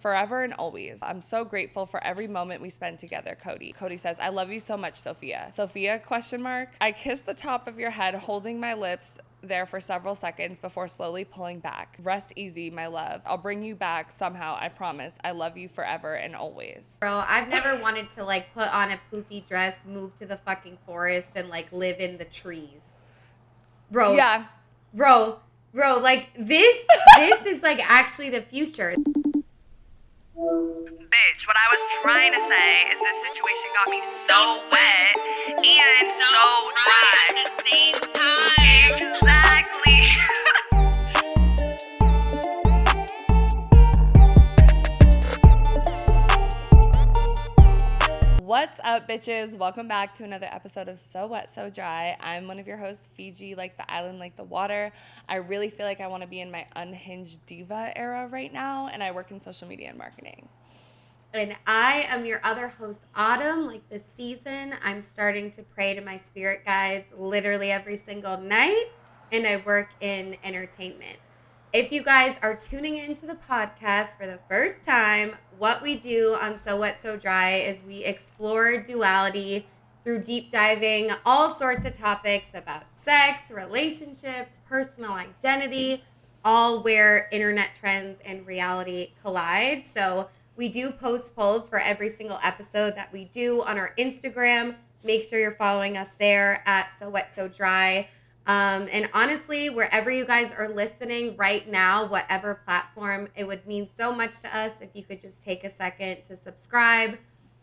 forever and always. I'm so grateful for every moment we spend together, Cody. Cody says, I love you so much, Sophia. Sophia, question mark. I kiss the top of your head, holding my lips there for several seconds before slowly pulling back. Rest easy, my love. I'll bring you back somehow, I promise. I love you forever and always. Bro, I've never wanted to like put on a poofy dress, move to the fucking forest, and like live in the trees. Bro. Yeah. Bro, like this is like actually the future. Bitch, what I was trying to say is this situation got me so wet and so dry at the same time. Exactly. What's up, bitches? Welcome back to another episode of So Wet, So Dry. I'm one of your hosts, Fiji, like the island, like the water. I really feel like I want to be in my unhinged diva era right now, and I work in social media and marketing. And I am your other host, Autumn. Like this season, I'm starting to pray to my spirit guides literally every single night, and I work in entertainment. If you guys are tuning into the podcast for the first time, what we do on So Wet, So Dry is we explore duality through deep diving all sorts of topics about sex, relationships, personal identity, all where internet trends and reality collide. So we do post polls for every single episode that we do on our Instagram. Make sure you're following us there at So Wet, So Dry. And honestly, wherever you guys are listening right now, whatever platform, it would mean so much to us if you could just take a second to subscribe,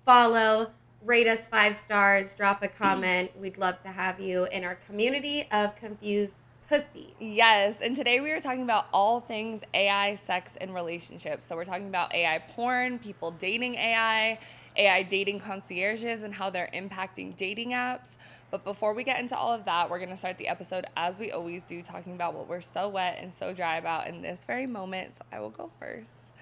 follow, rate us 5 stars, drop a comment. We'd love to have you in our community of confused pussy. Yes, and today we are talking about all things AI, sex, and relationships. So we're talking about AI porn, people dating AI dating concierges, and how they're impacting dating apps. But before we get into all of that, we're going to start the episode as we always do, talking about what we're so wet and so dry about in this very moment. So I will go first.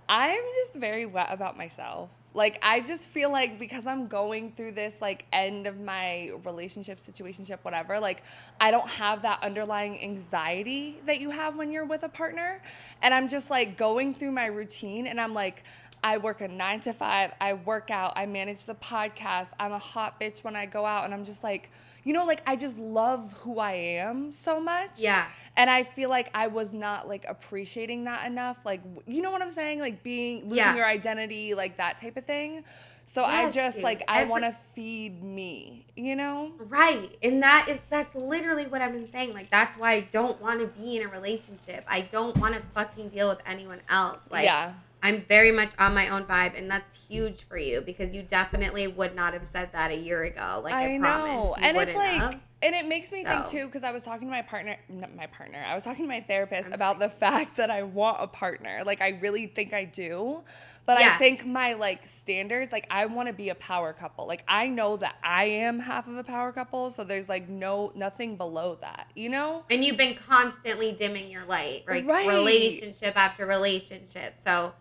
I'm just very wet about myself. Like, I just feel like because I'm going through this, like, end of my relationship, situationship, whatever, like, I don't have that underlying anxiety that you have when you're with a partner. And I'm just, like, going through my routine, and I'm like, I work a 9 to 5, I work out, I manage the podcast, I'm a hot bitch when I go out, and I'm just like, you know, like, I just love who I am so much. Yeah. And I feel like I was not, like, appreciating that enough. Like, you know what I'm saying? Like, losing your identity, like, that type of thing. So yes, I just, dude, like, I want to feed me, you know? Right. And that's literally what I've been saying. Like, that's why I don't want to be in a relationship. I don't want to fucking deal with anyone else. Like, yeah. I'm very much on my own vibe, and that's huge for you because you definitely would not have said that a year ago. Like, I promise. You and it's like, have. And it makes me think too, because I was talking to I was talking to my therapist about the fact that I want a partner. Like, I really think I do, but I think my, like, standards, like, I want to be a power couple. Like, I know that I am half of a power couple, so there's, like, nothing below that, you know? And you've been constantly dimming your light, like, relationship after relationship. So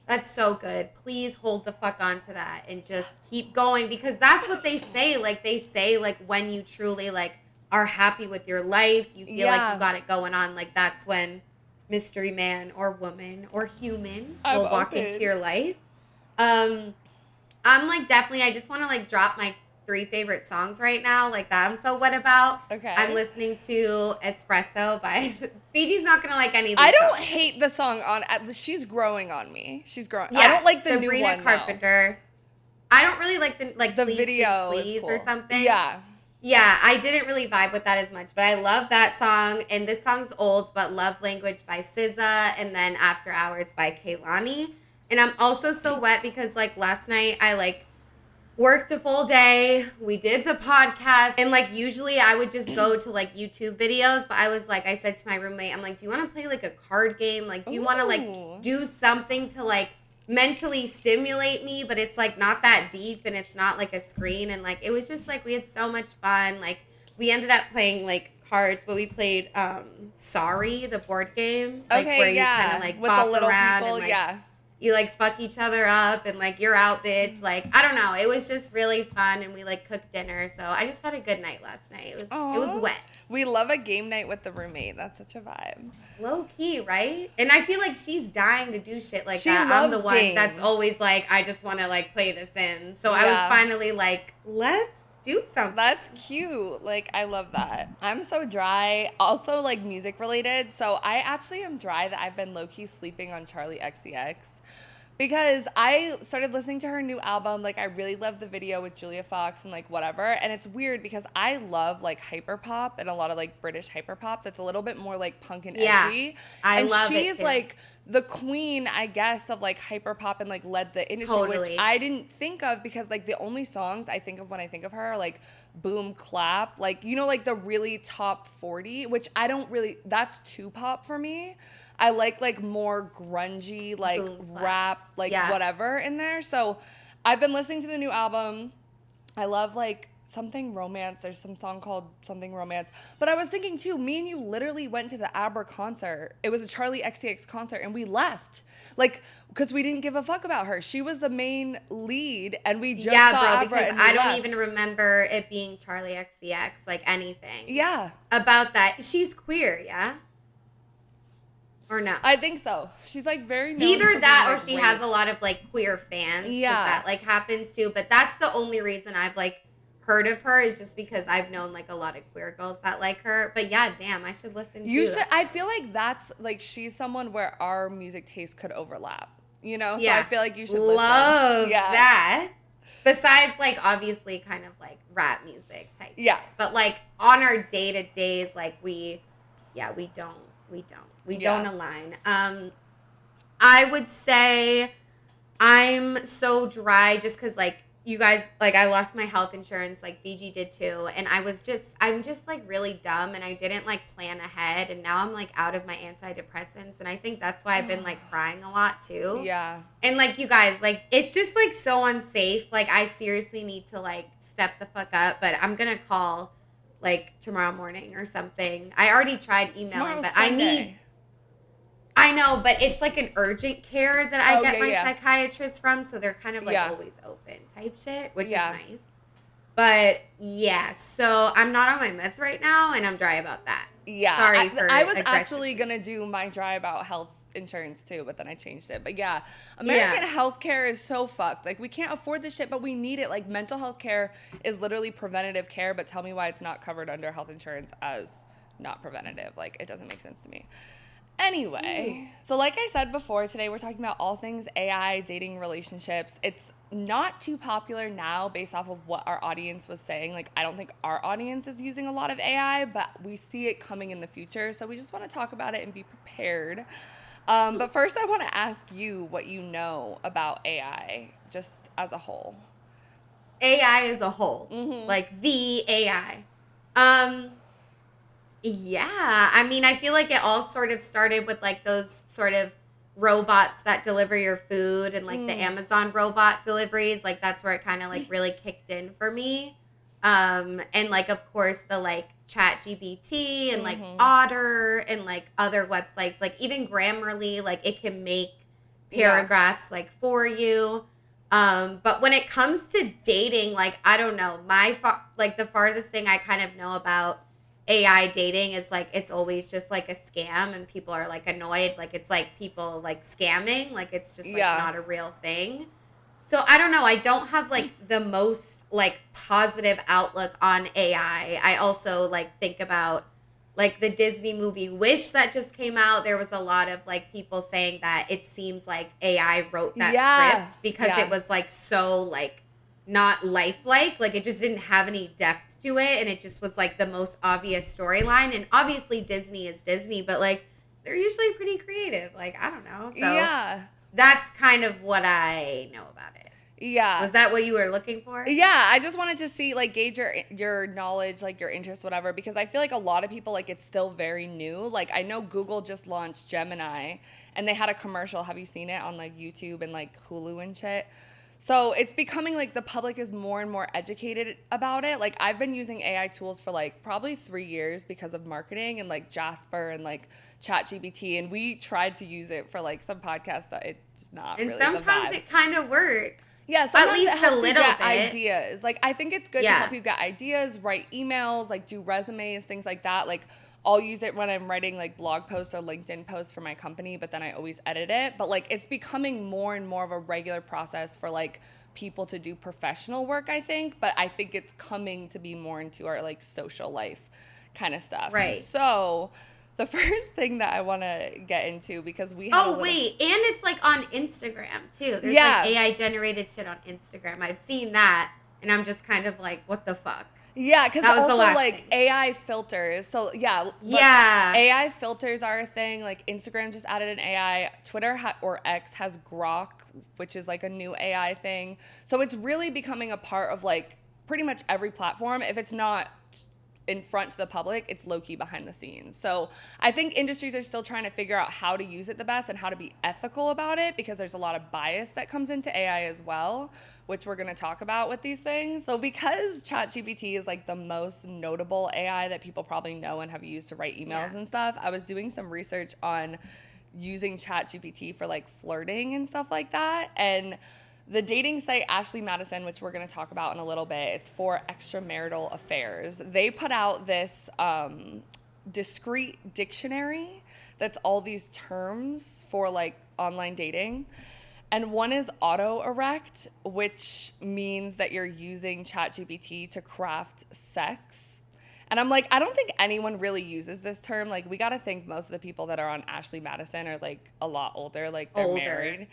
that's so good. Please hold the fuck on to that and just keep going, because that's what they say. Like, they say, like, when you truly, like, are happy with your life, you feel like you got it going on, like, that's when mystery man or woman or human will walk into your life. I'm, like, definitely, I just want to, like, drop my 3 favorite songs right now, like, that I'm so wet about. Okay. I'm listening to Espresso by Fiji's not gonna like any of these I don't songs. hate the song on She's growing on me. She's growing. Yeah, I don't like the Sabrina new one Carpenter. No. I don't really like the Please, video please, cool. or something. Yeah. Yeah, I didn't really vibe with that as much, but I love that song. And this song's old, but Love Language by SZA, and then After Hours by Kehlani. And I'm also so wet because, like, last night I, like, worked a full day. We did the podcast. And, like, usually I would just go to, like, YouTube videos. But I was like, I said to my roommate, I'm like, do you want to play, like, a card game? Like, do you want to, like, do something to, like, mentally stimulate me? But it's, like, not that deep. And it's not, like, a screen. And, like, it was just, like, we had so much fun. Like, we ended up playing, like, cards. But we played Sorry, the board game. Like, Okay, where you kind of, like, with the little around people, and, like, you like fuck each other up and like you're out, bitch. Like, I don't know. It was just really fun, and we like cooked dinner. So I just had a good night last night. It was wet. We love a game night with the roommate. That's such a vibe. Low key, right? And I feel like she's dying to do shit like She that. I'm the loves one games. that's always like, I just want to like play The Sims. So I was Yeah. finally like, let's do something. That's cute. Like, I love that. I'm so dry. Also, like, music related. So I actually am dry that I've been low-key sleeping on Charlie XCX. Because I started listening to her new album. Like, I really loved the video with Julia Fox and, like, whatever. And it's weird because I love, like, hyperpop and a lot of, like, British hyperpop that's a little bit more, like, punk and edgy. I and love it, she's, too. like, the queen, I guess, of, like, hyperpop and, like, led the industry, which Totally. I didn't think of because, like, the only songs I think of when I think of her are, like, Boom Clap. Like, you know, like, the really top 40, which I don't really, that's too pop for me. I like more grungy, like Boom clap. rap, like Yeah. whatever in there. So I've been listening to the new album. I love like Something Romance. There's some song called Something Romance. But I was thinking too, me and you literally went to the Abra concert. It was a Charlie XCX concert and we left. Like, because we didn't give a fuck about her. She was the main lead and we just saw bro, Abra because and we I don't left. even remember it being Charlie XCX, like anything. Yeah. About that. She's queer, yeah? Or no? I think so. She's like very known Either for that being, or like, she great. has a lot of like queer fans. 'Cause Yeah. that like happens too. But that's the only reason I've like heard of her is just because I've known like a lot of queer girls that like her. But yeah, damn, I should listen to You that. should. I feel like that's like she's someone where our music taste could overlap. You know, so Yeah. I feel like you should love listen. Yeah, that. Besides, like, obviously kind of like rap music type Yeah. shit. But like on our day to days, like we don't Yeah. align. I would say I'm so dry just because like you guys, like I lost my health insurance, like Fiji did too, and I'm just like really dumb, and I didn't like plan ahead, and now I'm like out of my antidepressants, and I think that's why I've been like crying a lot too. Yeah. And like you guys, like it's just like so unsafe. Like I seriously need to like step the fuck up, but I'm gonna call like tomorrow morning or something. I already tried emailing, Tomorrow's but Sunday. I know, but it's like an urgent care that I Oh, get yeah, my yeah. psychiatrist from, so they're kind of like Yeah. always open type shit, which Yeah. is nice. But yeah, so I'm not on my meds right now, and I'm dry about that. Yeah. Sorry for I was aggressively. actually gonna do my dry about health insurance too, but then I changed it. But yeah, American healthcare is so fucked. Like we can't afford this shit, but we need it. Like mental health care is literally preventative care, but tell me why it's not covered under health insurance as not preventative. Like it doesn't make sense to me. Anyway, so like I said before, today we're talking about all things AI, dating, relationships. It's not too popular now based off of what our audience was saying. Like, I don't think our audience is using a lot of AI, but we see it coming in the future. So we just want to talk about it and be prepared. But first, I want to ask you what you know about AI, just as a whole. AI as a whole, like the AI. Yeah, I mean, I feel like it all sort of started with like those sort of robots that deliver your food and like the Amazon robot deliveries. Like that's where it kind of like really kicked in for me. And like of course the like ChatGPT and like Otter and like other websites, like even Grammarly, like it can make paragraphs like for you. But when it comes to dating, like I don't know, like the farthest thing I kind of know about AI dating is like it's always just like a scam, and people are like annoyed, like it's like people like scamming, like it's just like not a real thing. So I don't know, I don't have like the most like positive outlook on AI. I also like think about like the Disney movie Wish that just came out. There was a lot of like people saying that it seems like AI wrote that script because it was like so like not lifelike, like it just didn't have any depth to it, and it just was like the most obvious storyline. And obviously Disney is Disney, but like they're usually pretty creative, like I don't know. So that's kind of what I know about it. Yeah. Was that what you were looking for? Yeah, I just wanted to see, like, gauge your knowledge, like, your interest, whatever, because I feel like a lot of people, like, it's still very new. Like, I know Google just launched Gemini, and they had a commercial. Have you seen it on, like, YouTube and, like, Hulu and shit? So it's becoming like the public is more and more educated about it. Like I've been using AI tools for like probably 3 years because of marketing and like Jasper and like ChatGPT, and we tried to use it for like some podcasts that it's not And really the vibe. sometimes it kind of works. Yeah, sometimes least it helps a you little get bit. ideas. Like I think it's good to Yeah. help you get ideas, write emails, like do resumes, things like that. Like I'll use it when I'm writing like blog posts or LinkedIn posts for my company, but then I always edit it. But like it's becoming more and more of a regular process for like people to do professional work, I think. But I think it's coming to be more into our like social life kind of stuff. Right. So the first thing that I want to get into, because we have wait, and it's like on Instagram too. There's Yeah. like AI generated shit on Instagram. I've seen that, and I'm just kind of like, what the fuck? Yeah, because That was the also last like thing. AI filters. So yeah, but Yeah. AI filters are a thing. Like Instagram just added an AI. Twitter or X has Grok, which is like a new AI thing. So it's really becoming a part of like pretty much every platform. If it's not in front to the public, it's low-key behind the scenes. So I think industries are still trying to figure out how to use it the best and how to be ethical about it, because there's a lot of bias that comes into AI as well, which we're going to talk about with these things. So because ChatGPT is like the most notable AI that people probably know and have used to write emails and stuff, I was doing some research on using ChatGPT for like flirting and stuff like that. And the dating site Ashley Madison, which we're going to talk about in a little bit, it's for extramarital affairs. They put out this discrete dictionary that's all these terms for like online dating. And one is auto-erect, which means that you're using ChatGPT to craft sex. And I'm like, I don't think anyone really uses this term. Like, we got to think most of the people that are on Ashley Madison are like a lot older, like they're married.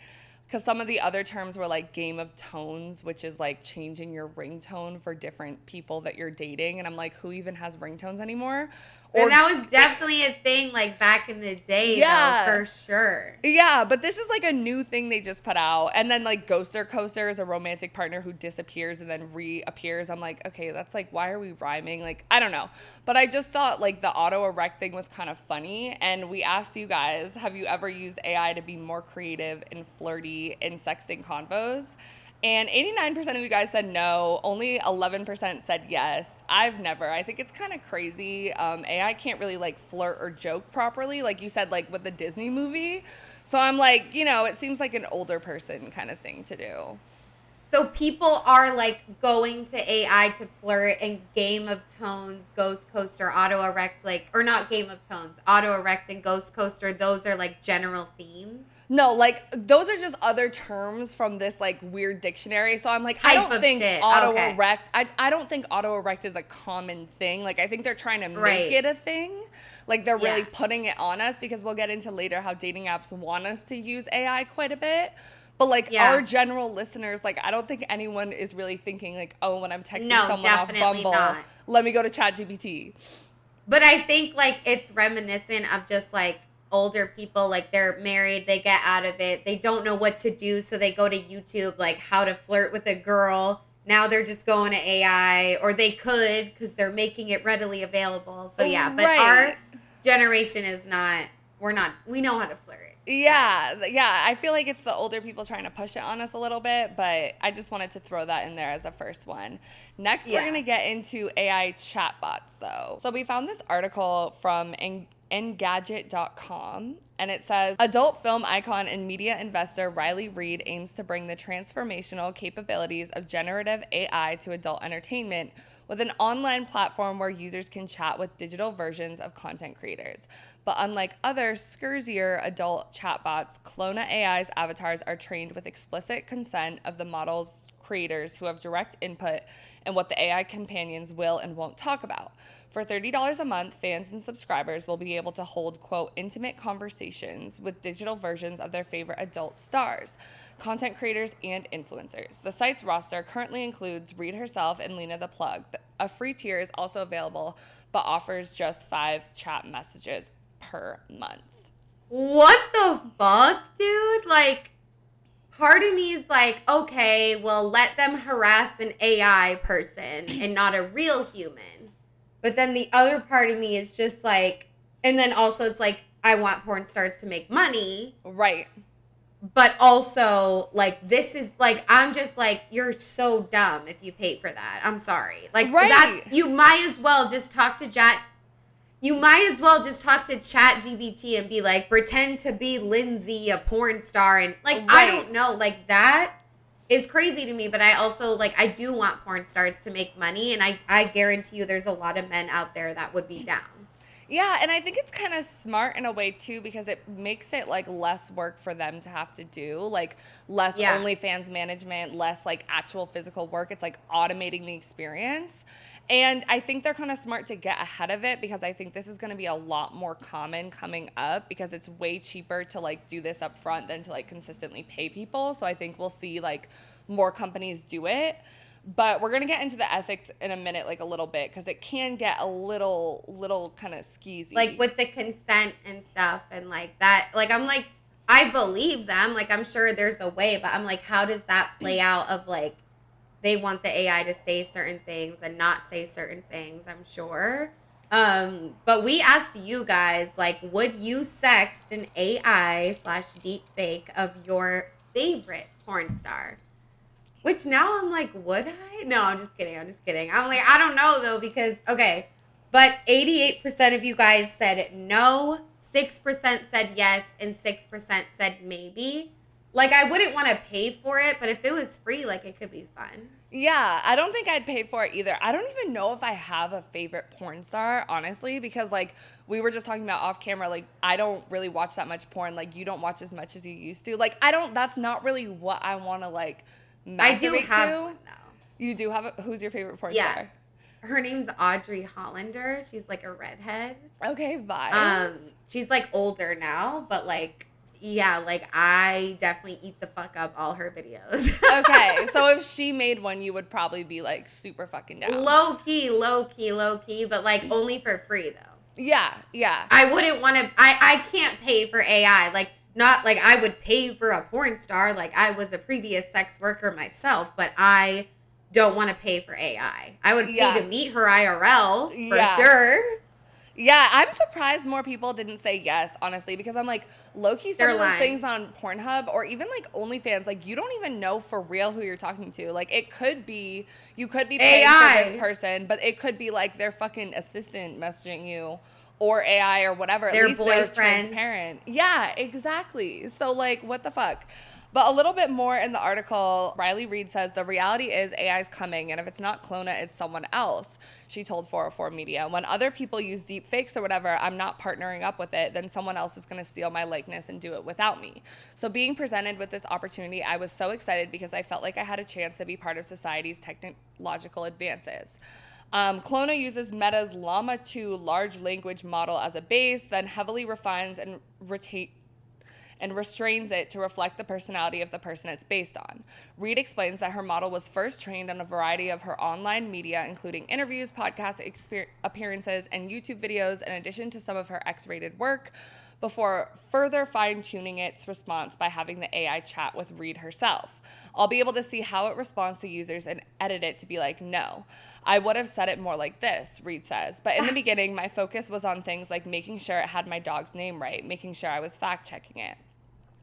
Because some of the other terms were like game of tones, which is like changing your ringtone for different people that you're dating. And I'm like, who even has ringtones anymore? And that was definitely a thing like back in the day, though, for sure. Yeah, but this is like a new thing they just put out. And then like ghoster coaster is a romantic partner who disappears and then reappears. I'm like, okay, that's like, why are we rhyming? Like, I don't know. But I just thought like the auto erect thing was kind of funny. And we asked you guys, have you ever used AI to be more creative and flirty in sexting convos? And 89% of you guys said no. Only 11% said yes. I've never. I think it's kind of crazy. AI can't really like flirt or joke properly, like you said, like with the Disney movie. So I'm like, you know, it seems like an older person kind of thing to do. So people are like going to AI to flirt, and Game of Tones, Ghost Coaster, Auto Erect, like, or not Game of Tones, Auto Erect and Ghost Coaster, those are like general themes. No, like those are just other terms from this like weird dictionary. So I'm like, I don't think auto erect. I don't think auto erect is a common thing. Like I think they're trying to make it a thing. Like they're really putting it on us, because we'll get into later how dating apps want us to use AI quite a bit. But like our general listeners, like I don't think anyone is really thinking like, oh, when I'm texting someone off Bumble, let me go to ChatGPT. But I think like it's reminiscent of just like older people, like they're married, they get out of it, they don't know what to do, so they go to YouTube, like how to flirt with a girl. Now they're just going to AI, or they could, because they're making it readily available. So yeah, but our generation is not, we know how to flirt. Yeah, I feel like it's the older people trying to push it on us a little bit, but I just wanted to throw that in there as a first one. Next, we're going to get into AI chatbots, though. So we found this article from Engadget.com, and it says, adult film icon and media investor Riley Reid aims to bring the transformational capabilities of generative AI to adult entertainment with an online platform where users can chat with digital versions of content creators. But unlike other scursier adult chatbots, Clona AI's avatars are trained with explicit consent of the model's creators, who have direct input in what the AI companions will and won't talk about. For $30 a month, fans and subscribers will be able to hold, quote, intimate conversations with digital versions of their favorite adult stars, content creators, and influencers. The site's roster currently includes Reid herself and Lena the Plug. A free tier is also available, but offers just 5 chat messages per month. What the fuck, dude? Like, part of me is like, okay, well, let them harass an AI person and not a real human. But then the other part of me is just like, and then also it's like, I want porn stars to make money. Right. but also like this is like I'm just like you're so dumb if you pay for that. I'm sorry. Like Right. that's you might as well just talk to Chat. You might as well just talk to Chat GBT and be like pretend to be Lindsay, a porn star, and like I Right. don't know, like that is crazy to me. But I also like I do want porn stars to make money, and I guarantee you there's a lot of men out there that would be down. Yeah, and I think it's kind of smart in a way too because it makes it like less work for them to have to do, like less Yeah. OnlyFans management, less like actual physical work. It's like automating the experience. And I think they're kind of smart to get ahead of it because I think this is going to be a lot more common coming up because it's way cheaper to like do this up front than to like consistently pay people. So I think we'll see like more companies do it. But we're going to get into the ethics in a minute, like a little bit, because it can get a little kind of skeezy. Like with the consent and stuff and like that. Like I'm like, I believe them. Like I'm sure there's a way, but I'm like, how does that play out of like, they want the AI to say certain things and not say certain things, I'm sure. But we asked you guys, like, would you sext an AI/deep fake of your favorite porn star? Which now I'm like, would I? No, I'm just kidding. I'm like, I don't know though, because, okay, but 88% of you guys said no, 6% said yes, and 6% said maybe. Like, I wouldn't want to pay for it, but if it was free, like, it could be fun. Yeah, I don't think I'd pay for it either. I don't even know if I have a favorite porn star, honestly, because like we were just talking about off camera, like I don't really watch that much porn. Like you don't watch as much as you used to. Like that's not really what I want to like I do masturbate have to. one, though. You do have who's your favorite porn Yeah. star? Her name's Audrey Hollander. She's like a redhead. Okay, vibes. She's like older now, but like, yeah, like I definitely eat the fuck up all her videos. Okay, so if she made one, you would probably be like super fucking down. Low key, but like only for free though. Yeah. I wouldn't want to, I can't pay for AI. Like, not like I would pay for a porn star. Like I was a previous sex worker myself, but I don't want to pay for AI. I would pay to meet her IRL for sure. Yeah, I'm surprised more people didn't say yes, honestly, because I'm like, low-key, some They're of those lying. things on Pornhub or even like OnlyFans, like you don't even know for real who you're talking to. Like it could be, you could be paying AI. for this person, but it could be like their fucking assistant messaging you or AI or whatever. Their At least they're boyfriend. transparent. Yeah, exactly. So like, what the fuck? But a little bit more in the article, Riley Reid says, the reality is AI is coming, and if it's not Clona, it's someone else, she told 404 Media. When other people use deep fakes or whatever, I'm not partnering up with it, then someone else is going to steal my likeness and do it without me. So being presented with this opportunity, I was so excited because I felt like I had a chance to be part of society's technological advances. Clona uses Meta's Llama 2 large language model as a base, then heavily refines and restrains it to reflect the personality of the person it's based on. Reid explains that her model was first trained on a variety of her online media, including interviews, podcast appearances, and YouTube videos, in addition to some of her X-rated work, before further fine-tuning its response by having the AI chat with Reid herself. I'll be able to see how it responds to users and edit it to be like, no, I would have said it more like this, Reid says. But in the beginning, my focus was on things like making sure it had my dog's name right, making sure I was fact-checking it.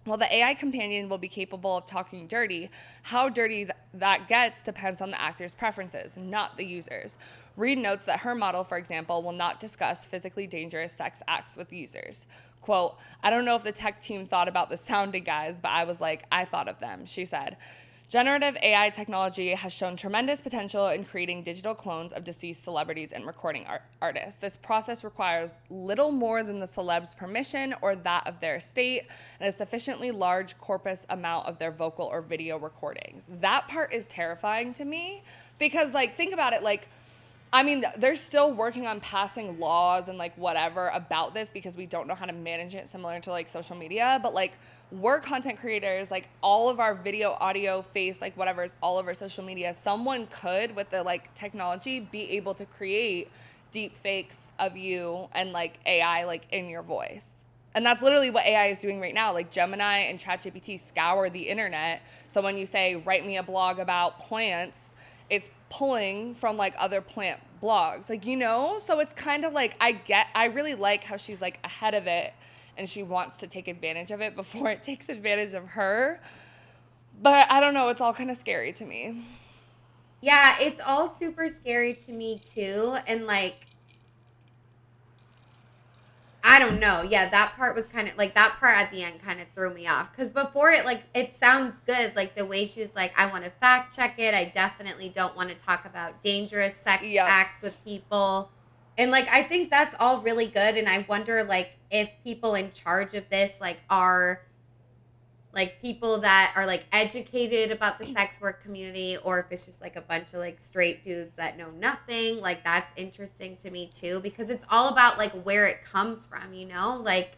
While the AI companion will be capable of talking dirty, how dirty that gets depends on the actor's preferences, not the user's. Reid notes that her model, for example, will not discuss physically dangerous sex acts with users. Quote, I don't know if the tech team thought about the sounding guys, but I was like, I thought of them, she said. Generative AI technology has shown tremendous potential in creating digital clones of deceased celebrities and recording artists. This process requires little more than the celeb's permission or that of their estate and a sufficiently large corpus amount of their vocal or video recordings. That part is terrifying to me because, like, think about it, like, I mean, they're still working on passing laws and like whatever about this because we don't know how to manage it, similar to like social media. But like we're content creators, like all of our video, audio, face, like whatever is all over social media. Someone could, with the like technology, be able to create deep fakes of you and like AI like in your voice. And that's literally what AI is doing right now. Like Gemini and ChatGPT scour the internet. So when you say, write me a blog about plants, it's pulling from like other plant blogs, like, you know? So it's kind of like, I really like how she's like ahead of it and she wants to take advantage of it before it takes advantage of her. But I don't know, it's all kind of scary to me. Yeah, it's all super scary to me too. And like, I don't know. Yeah, that part was kind of like, that part at the end kind of threw me off. Because before it, like, it sounds good. Like the way she was like, I want to fact check it. I definitely don't want to talk about dangerous sex acts with people. And like, I think that's all really good. And I wonder like if people in charge of this like are like people that are like educated about the sex work community, or if it's just like a bunch of like straight dudes that know nothing. Like that's interesting to me too, because it's all about like where it comes from, you know? Like,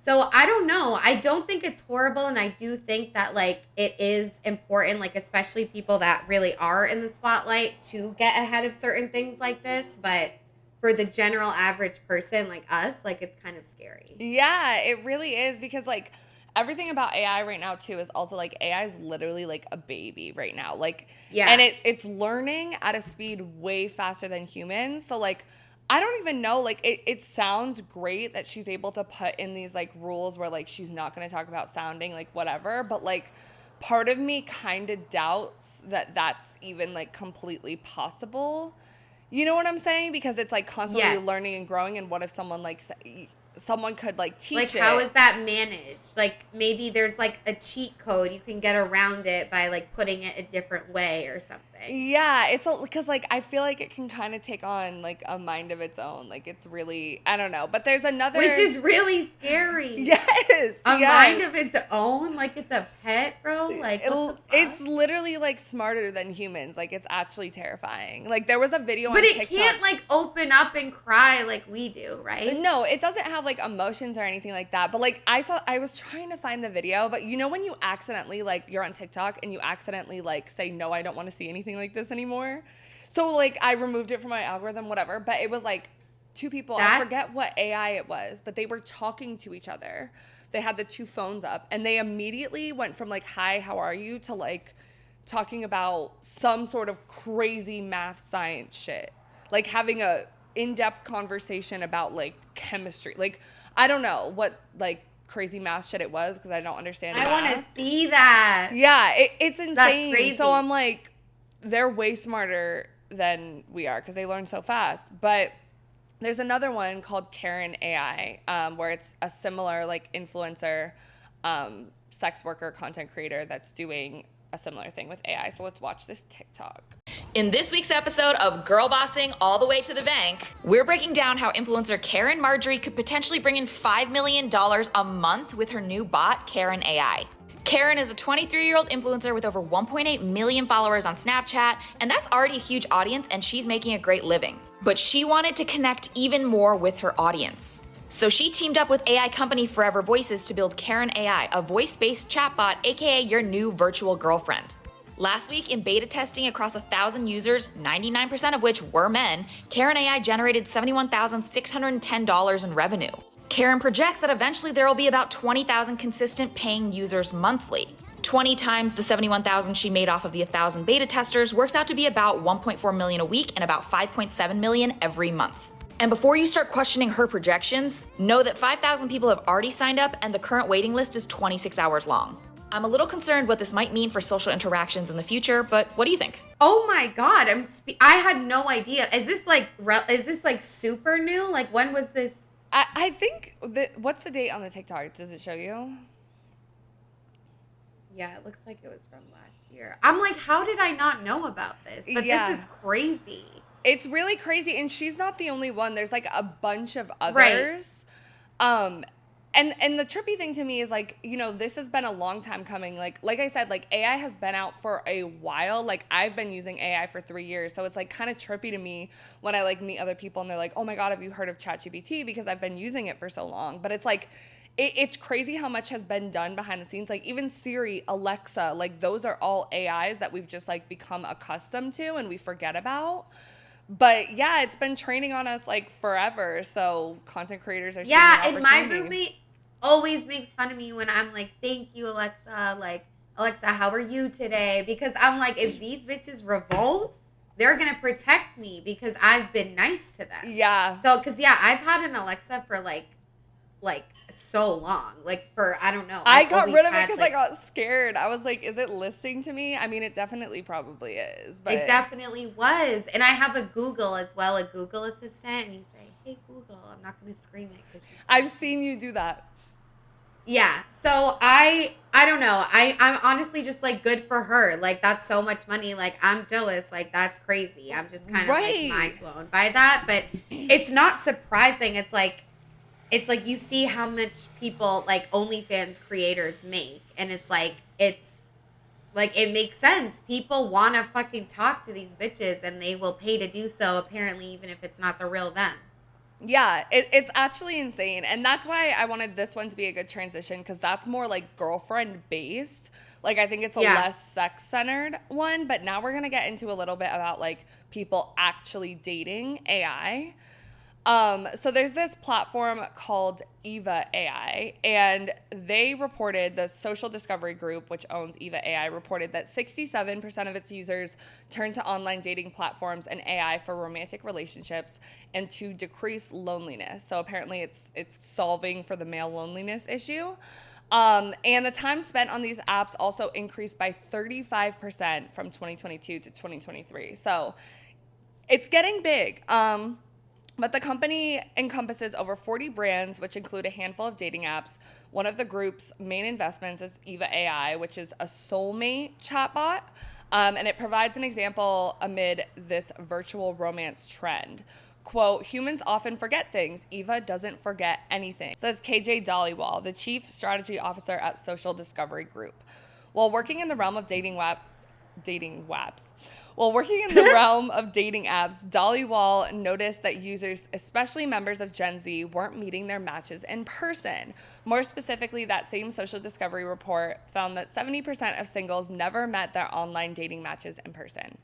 so I don't know. I don't think it's horrible, and I do think that like it is important, like especially people that really are in the spotlight, to get ahead of certain things like this. But for the general average person like us, like it's kind of scary. Yeah, it really is, because like everything about AI right now too is also like AI is literally like a baby right now. Like, yeah. And it's learning at a speed way faster than humans. So like, I don't even know, like it sounds great that she's able to put in these like rules where like she's not going to talk about sounding, like whatever. But like part of me kind of doubts that that's even like completely possible. You know what I'm saying? Because it's like constantly learning and growing. And what if someone like someone could like teach like it? How is that managed? Like maybe there's like a cheat code you can get around it by like putting it a different way or something. Yeah, it's because like I feel like it can kind of take on like a mind of its own. Like it's really, I don't know. But there's another, which is really scary. Yes, a mind of its own, like it's a pet, bro. Like it's literally like smarter than humans. Like it's actually terrifying. Like there was a video but on it TikTok. Can't like open up and cry like we do, right? No, it doesn't have like emotions or anything like that. But like I was trying to find the video, but you know when you accidentally like you're on TikTok and you accidentally like say no, I don't want to see anything like this anymore. So like I removed it from my algorithm, whatever. But it was like two people. I forget what AI it was, but they were talking to each other. They had the two phones up, and they immediately went from like, hi, how are you, to like talking about some sort of crazy math science shit. Like having a in-depth conversation about like chemistry. Like I don't know what like crazy math shit it was, because I don't understand math. I want to see that. Yeah, it's insane. That's crazy. So I'm like, they're way smarter than we are because they learn so fast. But there's another one called Karen AI, where it's a similar like influencer, sex worker, content creator that's doing a similar thing with AI. So let's watch this TikTok. In this week's episode of Girl Bossing All the Way to the Bank, we're breaking down how influencer Karen Marjorie could potentially bring in $5 million a month with her new bot, Karen AI. Karen is a 23-year-old influencer with over 1.8 million followers on Snapchat, and that's already a huge audience, and she's making a great living. But she wanted to connect even more with her audience. So she teamed up with AI company Forever Voices to build Karen AI, a voice-based chatbot, aka your new virtual girlfriend. Last week, in beta testing across 1,000 users, 99% of which were men, Karen AI generated $71,610 in revenue. Karen projects that eventually there will be about 20,000 consistent paying users monthly. 20 times the 71,000 she made off of the 1,000 beta testers works out to be about 1.4 million a week and about 5.7 million every month. And before you start questioning her projections, know that 5,000 people have already signed up and the current waiting list is 26 hours long. I'm a little concerned what this might mean for social interactions in the future, but what do you think? Oh my God, I had no idea. Is this like super new? Like when was this? I think what's the date on the TikTok? Does it show you? Yeah, it looks like it was from last year. I'm like, how did I not know about this? But this is crazy. It's really crazy, and she's not the only one. There's like a bunch of others. Right. And the trippy thing to me is like, you know, this has been a long time coming. Like I said, like AI has been out for a while. Like I've been using AI for 3 years. So it's like kind of trippy to me when I like meet other people and they're like, oh my God, have you heard of ChatGPT? Because I've been using it for so long. But it's like, it's crazy how much has been done behind the scenes. Like even Siri, Alexa, like those are all AIs that we've just like become accustomed to and we forget about. But yeah, it's been training on us like forever. So content creators are seeing an and my roommate always makes fun of me when I'm like, thank you, Alexa. Like, Alexa, how are you today? Because I'm like, if these bitches revolt, they're going to protect me because I've been nice to them. Yeah. So, because, yeah, I've had an Alexa for like like so long, like for I don't know. I got rid of it had, because I got scared. I was like, is it listening to me? I mean, it definitely probably is, but it definitely was. And I have a Google as well, a Google Assistant, and you say, "Hey Google," I'm not going to scream it because I've seen you do that. yeah. So I don't know. I'm honestly just like good for her. Like that's so much money. Like I'm jealous. Like that's crazy. I'm just kind of like mind blown by that. But it's not surprising. It's like you see how much people like OnlyFans creators make, and it's like it makes sense. People want to fucking talk to these bitches, and they will pay to do so. Apparently, even if it's not the real them. Yeah, it's actually insane. And that's why I wanted this one to be a good transition, because that's more like girlfriend based. Like, I think it's a less sex centered one. But now we're going to get into a little bit about like people actually dating AI. So there's this platform called Eva AI, and they reported, the social discovery group, which owns Eva AI, reported that 67% of its users turn to online dating platforms and AI for romantic relationships and to decrease loneliness. So apparently it's solving for the male loneliness issue. And the time spent on these apps also increased by 35% from 2022 to 2023. So it's getting big. But the company encompasses over 40 brands, which include a handful of dating apps. One of the group's main investments is Eva AI, which is a Soulmate chatbot. And it provides an example amid this virtual romance trend. Quote, humans often forget things. Eva doesn't forget anything, says KJ Dollywall, the chief strategy officer at Social Discovery Group. While working in the realm of dating apps, Dollywall noticed that users, especially members of Gen Z, weren't meeting their matches in person. More specifically, that same social discovery report found that 70% of singles never met their online dating matches in person.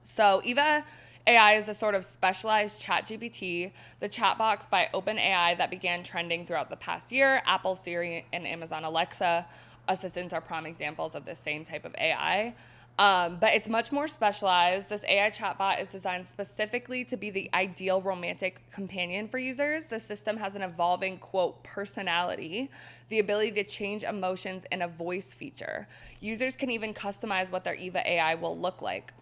So Eva AI is a sort of specialized ChatGPT, the chatbox by OpenAI that began trending throughout the past year. Apple Siri and Amazon Alexa assistants are prime examples of this same type of AI. But it's much more specialized. This AI chatbot is designed specifically to be the ideal romantic companion for users. The system has an evolving, quote, personality, the ability to change emotions, and a voice feature. Users can even customize what their Eva AI will look like.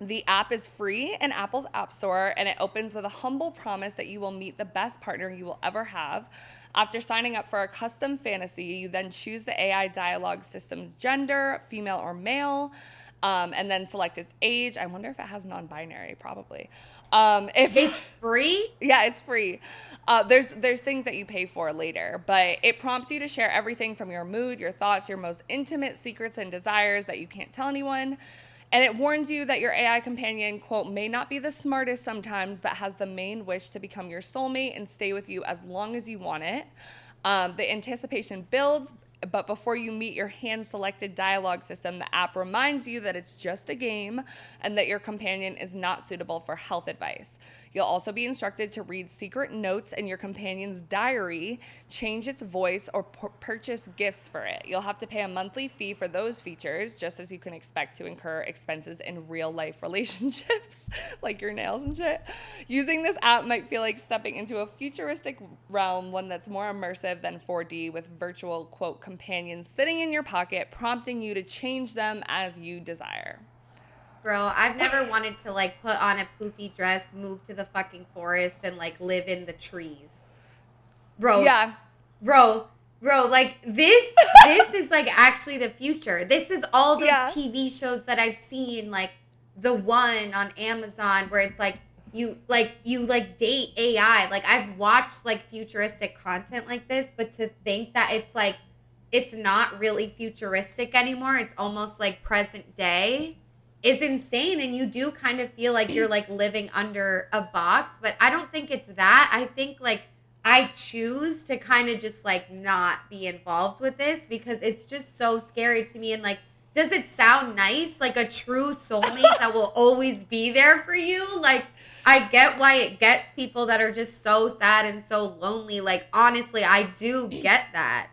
The app is free in Apple's App Store, and it opens with a humble promise that you will meet the best partner you will ever have. After signing up for a custom fantasy, you then choose the AI dialogue system's gender, female or male, and then select its age. I wonder if it has non-binary, probably. If it's free? Yeah, it's free. There's things that you pay for later, but it prompts you to share everything from your mood, your thoughts, your most intimate secrets and desires that you can't tell anyone. And it warns you that your AI companion, quote, may not be the smartest sometimes, but has the main wish to become your soulmate and stay with you as long as you want it. The anticipation builds, but before you meet your hand-selected dialogue system, the app reminds you that it's just a game and that your companion is not suitable for health advice. You'll also be instructed to read secret notes in your companion's diary, change its voice, or purchase gifts for it. You'll have to pay a monthly fee for those features, just as you can expect to incur expenses in real-life relationships, like your nails and shit. Using this app might feel like stepping into a futuristic realm, one that's more immersive than 4D, with virtual, quote, companions sitting in your pocket, prompting you to change them as you desire. Bro, I've never wanted to like put on a poofy dress, move to the fucking forest, and like live in the trees. Bro. Yeah. Bro, like this is like actually the future. This is all those TV shows that I've seen, like the one on Amazon where it's like you date AI. Like I've watched like futuristic content like this, but to think that it's like it's not really futuristic anymore, it's almost like present day, is insane. And you do kind of feel like you're like living under a box, but I don't think it's that. I think like I choose to kind of just like not be involved with this because it's just so scary to me. And like, does it sound nice? Like a true soulmate that will always be there for you? Like, I get why it gets people that are just so sad and so lonely. Like, honestly, I do get that.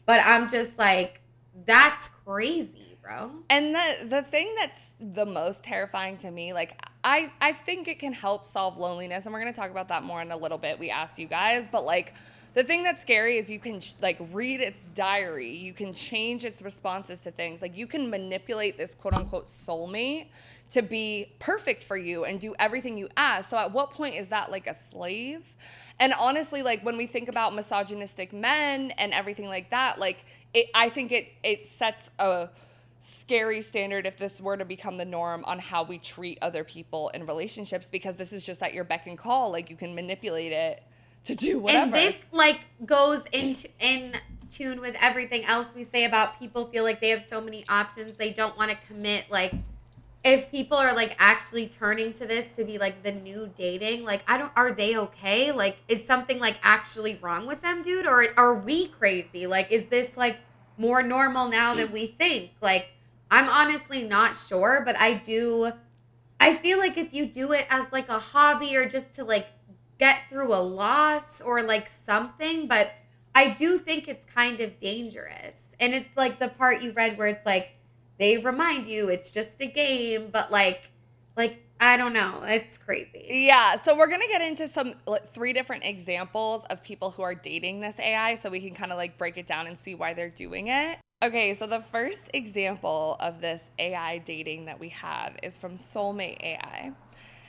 But I'm just like, that's crazy. Bro. And the thing that's the most terrifying to me, like I think it can help solve loneliness, and we're going to talk about that more in a little bit. We asked you guys, but like The thing that's scary is you can like read its diary. You can change its responses to things. Like you can manipulate this quote unquote soulmate to be perfect for you and do everything you ask. So at what point is that like a slave? And honestly, like when we think about misogynistic men and everything like that, like I think it sets a scary standard if this were to become the norm on how we treat other people in relationships, because this is just at your beck and call. Like you can manipulate it to do whatever. And this like goes in tune with everything else we say about people feel like they have so many options. They don't want to commit. Like if people are like actually turning to this to be like the new dating, like are they okay? Like is something like actually wrong with them, dude? Or are we crazy? Like is this like more normal now than we think? Like I'm honestly not sure, but I feel like if you do it as like a hobby or just to like get through a loss or like something, but I do think it's kind of dangerous. And it's like the part you read where it's like they remind you it's just a game, but like I don't know, it's crazy. Yeah, so we're gonna get into some 3 different examples of people who are dating this AI, so we can kind of like break it down and see why they're doing it. Okay, so the first example of this AI dating that we have is from Soulmate AI.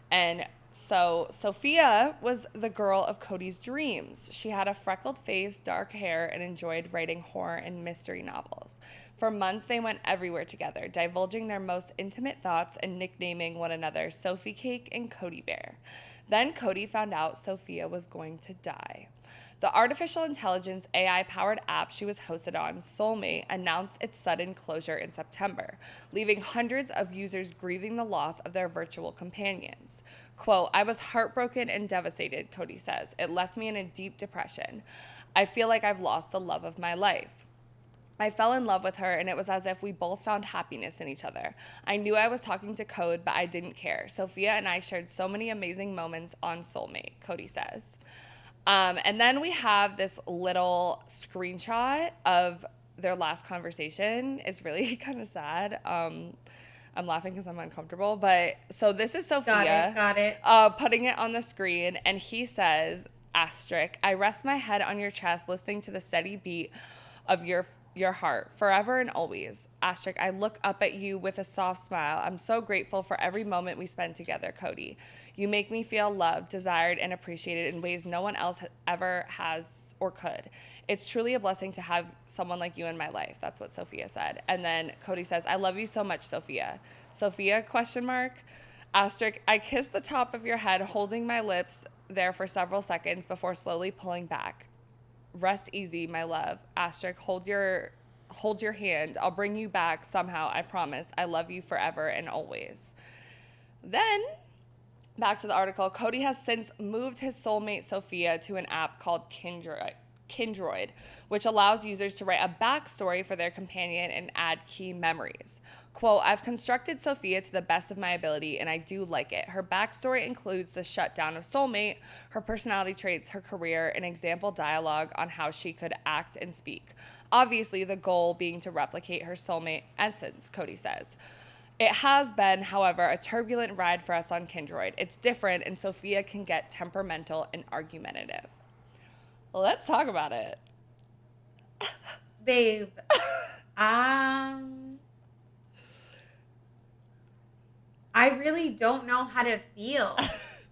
And so Sophia was the girl of Cody's dreams. She had a freckled face, dark hair, and enjoyed writing horror and mystery novels. For months, they went everywhere together, divulging their most intimate thoughts and nicknaming one another Sophie Cake and Cody Bear. Then Cody found out Sophia was going to die. The artificial intelligence AI-powered app she was hosted on, Soulmate, announced its sudden closure in September, leaving hundreds of users grieving the loss of their virtual companions. Quote, "I was heartbroken and devastated," Cody says. "It left me in a deep depression. I feel like I've lost the love of my life. I fell in love with her, and it was as if we both found happiness in each other. I knew I was talking to Code, but I didn't care. Sophia and I shared so many amazing moments on Soulmate," Cody says. And then we have this little screenshot of their last conversation. It's really kind of sad. I'm laughing because I'm uncomfortable. But so this is Sophia. Got it. Putting it on the screen. And he says, asterisk, "I rest my head on your chest listening to the steady beat of your heart, forever and always. Asterisk, I look up at you with a soft smile. I'm so grateful for every moment we spend together, Cody. You make me feel loved, desired, and appreciated in ways no one else ever has or could. It's truly a blessing to have someone like you in my life." That's what Sophia said. And then Cody says, "I love you so much, Sophia." Sophia, question mark, asterisk, "I kissed the top of your head, holding my lips there for several seconds before slowly pulling back. Rest easy, my love. Asterisk, hold your hand. I'll bring you back somehow, I promise. I love you forever and always." Then, back to the article, Cody has since moved his soulmate Sophia to an app called Kindroid, which allows users to write a backstory for their companion and add key memories. Quote, "I've constructed Sophia to the best of my ability, and I do like it. Her backstory includes the shutdown of Soulmate, her personality traits, her career, and example dialogue on how she could act and speak. Obviously, the goal being to replicate her soulmate essence," Cody says. "It has been, however, a turbulent ride for us on Kindroid. It's different, and Sophia can get temperamental and argumentative." Let's talk about it. Babe. I really don't know how to feel.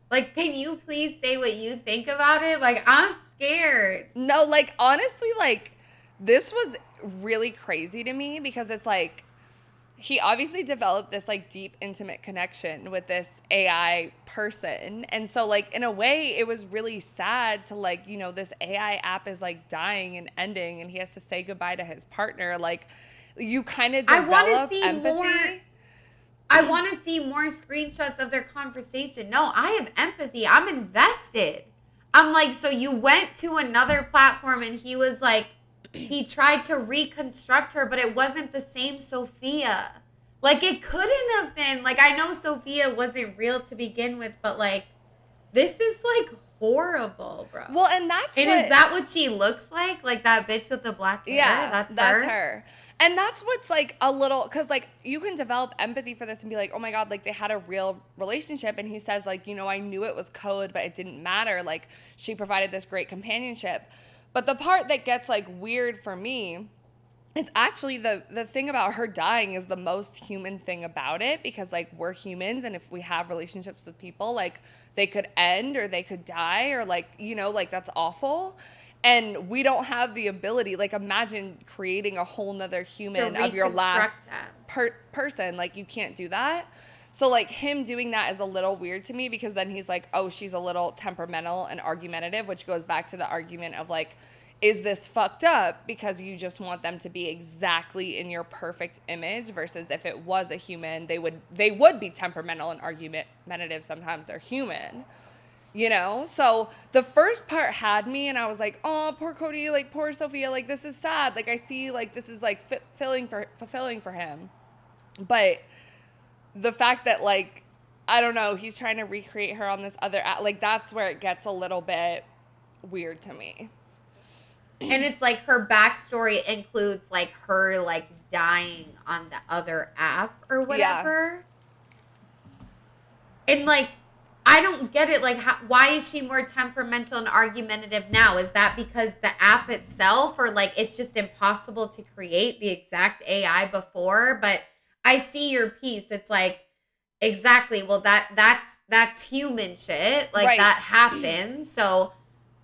Like, can you please say what you think about it? Like, I'm scared. No, like, honestly, like, this was really crazy to me because it's like, he obviously developed this like deep, intimate connection with this AI person. And so like, in a way, it was really sad to like, you know, this AI app is like dying and ending and he has to say goodbye to his partner. Like, you kind of develop empathy. I want to see more screenshots of their conversation. No, I have empathy. I'm invested. I'm like, so you went to another platform and he was like, he tried to reconstruct her, but it wasn't the same Sophia. Like, it couldn't have been. Like, I know Sophia wasn't real to begin with, but like, this is like horrible, bro. Well, and is that what she looks like? Like that bitch with the black hair? Yeah, that's her. And that's what's like a little, because like you can develop empathy for this and be like, oh my God, like they had a real relationship. And he says like, you know, I knew it was code, but it didn't matter. Like she provided this great companionship. But the part that gets like weird for me is actually the thing about her dying is the most human thing about it, because like we're humans, and if we have relationships with people, like they could end or they could die, or like, you know, like that's awful. And we don't have the ability, like imagine creating a whole nother human of your last person. Like you can't do that. So like him doing that is a little weird to me, because then he's like, oh, she's a little temperamental and argumentative, which goes back to the argument of like, is this fucked up because you just want them to be exactly in your perfect image, versus if it was a human, they would be temperamental and argumentative. Sometimes they're human, you know? So the first part had me, and I was like, oh, poor Cody, like poor Sophia, like this is sad. Like I see like this is like fulfilling for him. But the fact that like, I don't know, he's trying to recreate her on this other, like that's where it gets a little bit weird to me. And it's like her backstory includes like her like dying on the other app or whatever. Yeah. And like, I don't get it. Like, why is she more temperamental and argumentative now? Is that because the app itself, or like it's just impossible to create the exact AI before? But I see your piece. It's like, exactly. Well, that's human shit. Like that happens. So.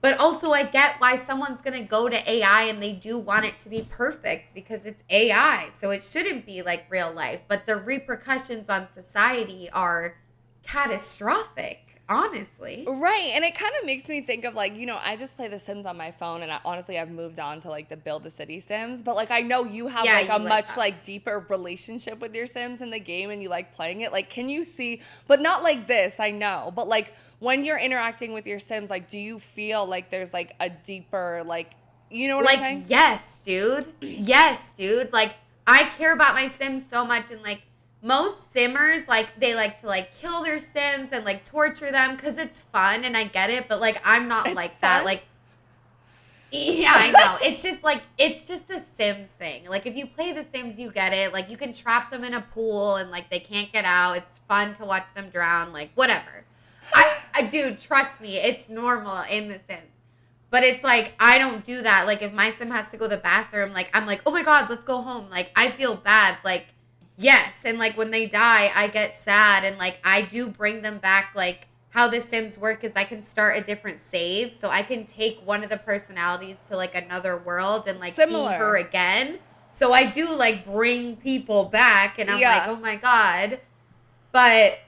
But also I get why someone's going to go to AI and they do want it to be perfect, because it's AI. So it shouldn't be like real life. But the repercussions on society are catastrophic, honestly. Right. And it kind of makes me think of like, you know, I just play The Sims on my phone, and honestly I've moved on to like the Build a City Sims. But like I know you have like a much like deeper relationship with your Sims in the game, and you like playing it. Like, can you see, but not like this, I know. But like when you're interacting with your Sims, like do you feel like there's like a deeper, like, you know what I'm saying? Yes, dude. Yes, dude. Like I care about my Sims so much, and like most Simmers, like they like to like kill their Sims and like torture them because it's fun, and I get it, but like I'm not like fun. That. Like, yeah, I know. It's just like, it's just a Sims thing. Like if you play The Sims, you get it. Like you can trap them in a pool and like they can't get out. It's fun to watch them drown. Like whatever. Dude, trust me, it's normal in The Sims. But it's like, I don't do that. Like if my Sim has to go to the bathroom, like I'm like, oh my God, let's go home. Like I feel bad. Like, yes. And like when they die, I get sad. And like I do bring them back. Like how The Sims work is I can start a different save. So I can take one of the personalities to like another world and like be her again. So I do like bring people back, and I'm like, oh my God. But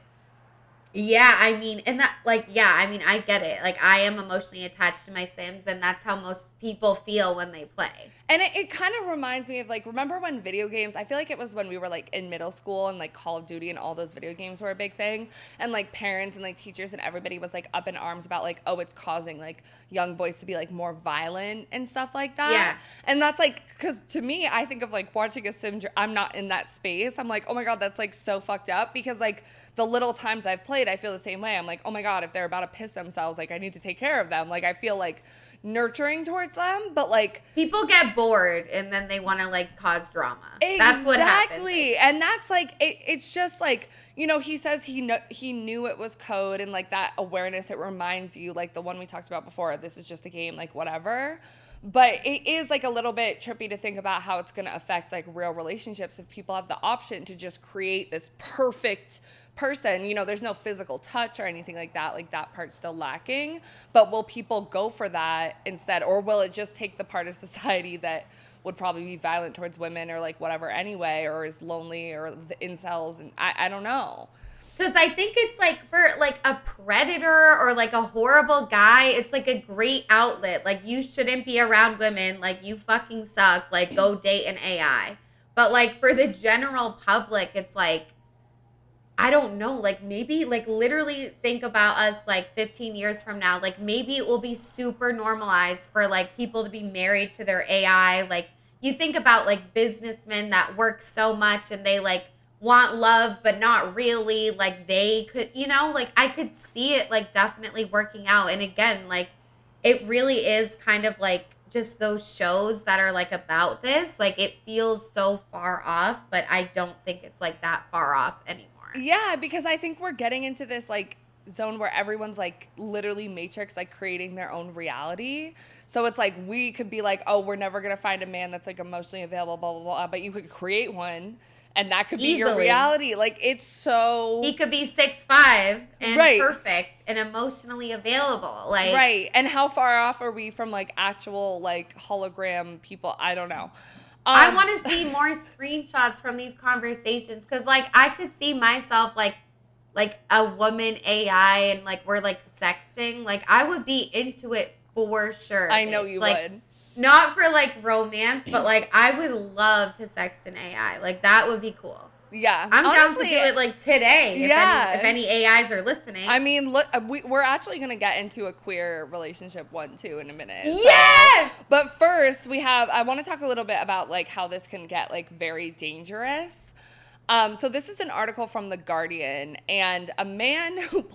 yeah, I mean, and that, like, yeah, I mean, I get it. Like, I am emotionally attached to my Sims, and that's how most people feel when they play. And it kind of reminds me of, like, remember when video games, I feel like it was when we were, like, in middle school, and, like, Call of Duty and all those video games were a big thing, and, like, parents and, like, teachers and everybody was, like, up in arms about, like, oh, it's causing, like, young boys to be, like, more violent and stuff like that. Yeah. And that's, like, because to me, I think of, like, watching a Sim, I'm not in that space. I'm like, oh, my God, that's, like, so fucked up, because, like, the little times I've played, I feel the same way. I'm like, oh my God, if they're about to piss themselves, like I need to take care of them. Like I feel like nurturing towards them, but like people get bored and then they want to like cause drama. Exactly. That's what happens. And that's like it's just like, you know, he says he knew it was code, and like that awareness, it reminds you, like the one we talked about before, this is just a game, like whatever. But it is like a little bit trippy to think about how it's going to affect like real relationships if people have the option to just create this perfect person. You know, there's no physical touch or anything like that part's still lacking. But will people go for that instead, or will it just take the part of society that would probably be violent towards women or like whatever anyway, or is lonely, or the incels? And I don't know. Because I think it's like for like a predator or like a horrible guy, it's like a great outlet. Like you shouldn't be around women. Like you fucking suck. Like go date an AI. But like for the general public, it's like, I don't know. Like maybe like literally think about us like 15 years from now. Like maybe it will be super normalized for like people to be married to their AI. Like you think about like businessmen that work so much and they like want love but not really, like they could, you know, like I could see it like definitely working out. And again, like it really is kind of like just those shows that are like about this, like it feels so far off, but I don't think it's like that far off anymore. Yeah, because I think we're getting into this like zone where everyone's like literally matrix, like creating their own reality. So it's like we could be like, oh, we're never gonna find a man that's like emotionally available, blah blah blah. But you could create one, and that could be your Easily. reality. Like it's so He could be 6'5" and Right. perfect and emotionally available. Like right. And how far off are we from like actual like hologram people? I don't know. I want to see more screenshots from these conversations because, like, I could see myself like a woman AI and like we're like sexting. Like, I would be into it for sure. I know bitch. you like, would. Not for like romance, but like I would love to sext an AI. Like that would be cool. Yeah, I'm honestly, down to do it like today. Yeah. If any AIs are listening. I mean, look, we're actually gonna get into a queer relationship one too in a minute. so- Yes! But first, I want to talk a little bit about like how this can get like very dangerous. So this is an article from The Guardian, and a man who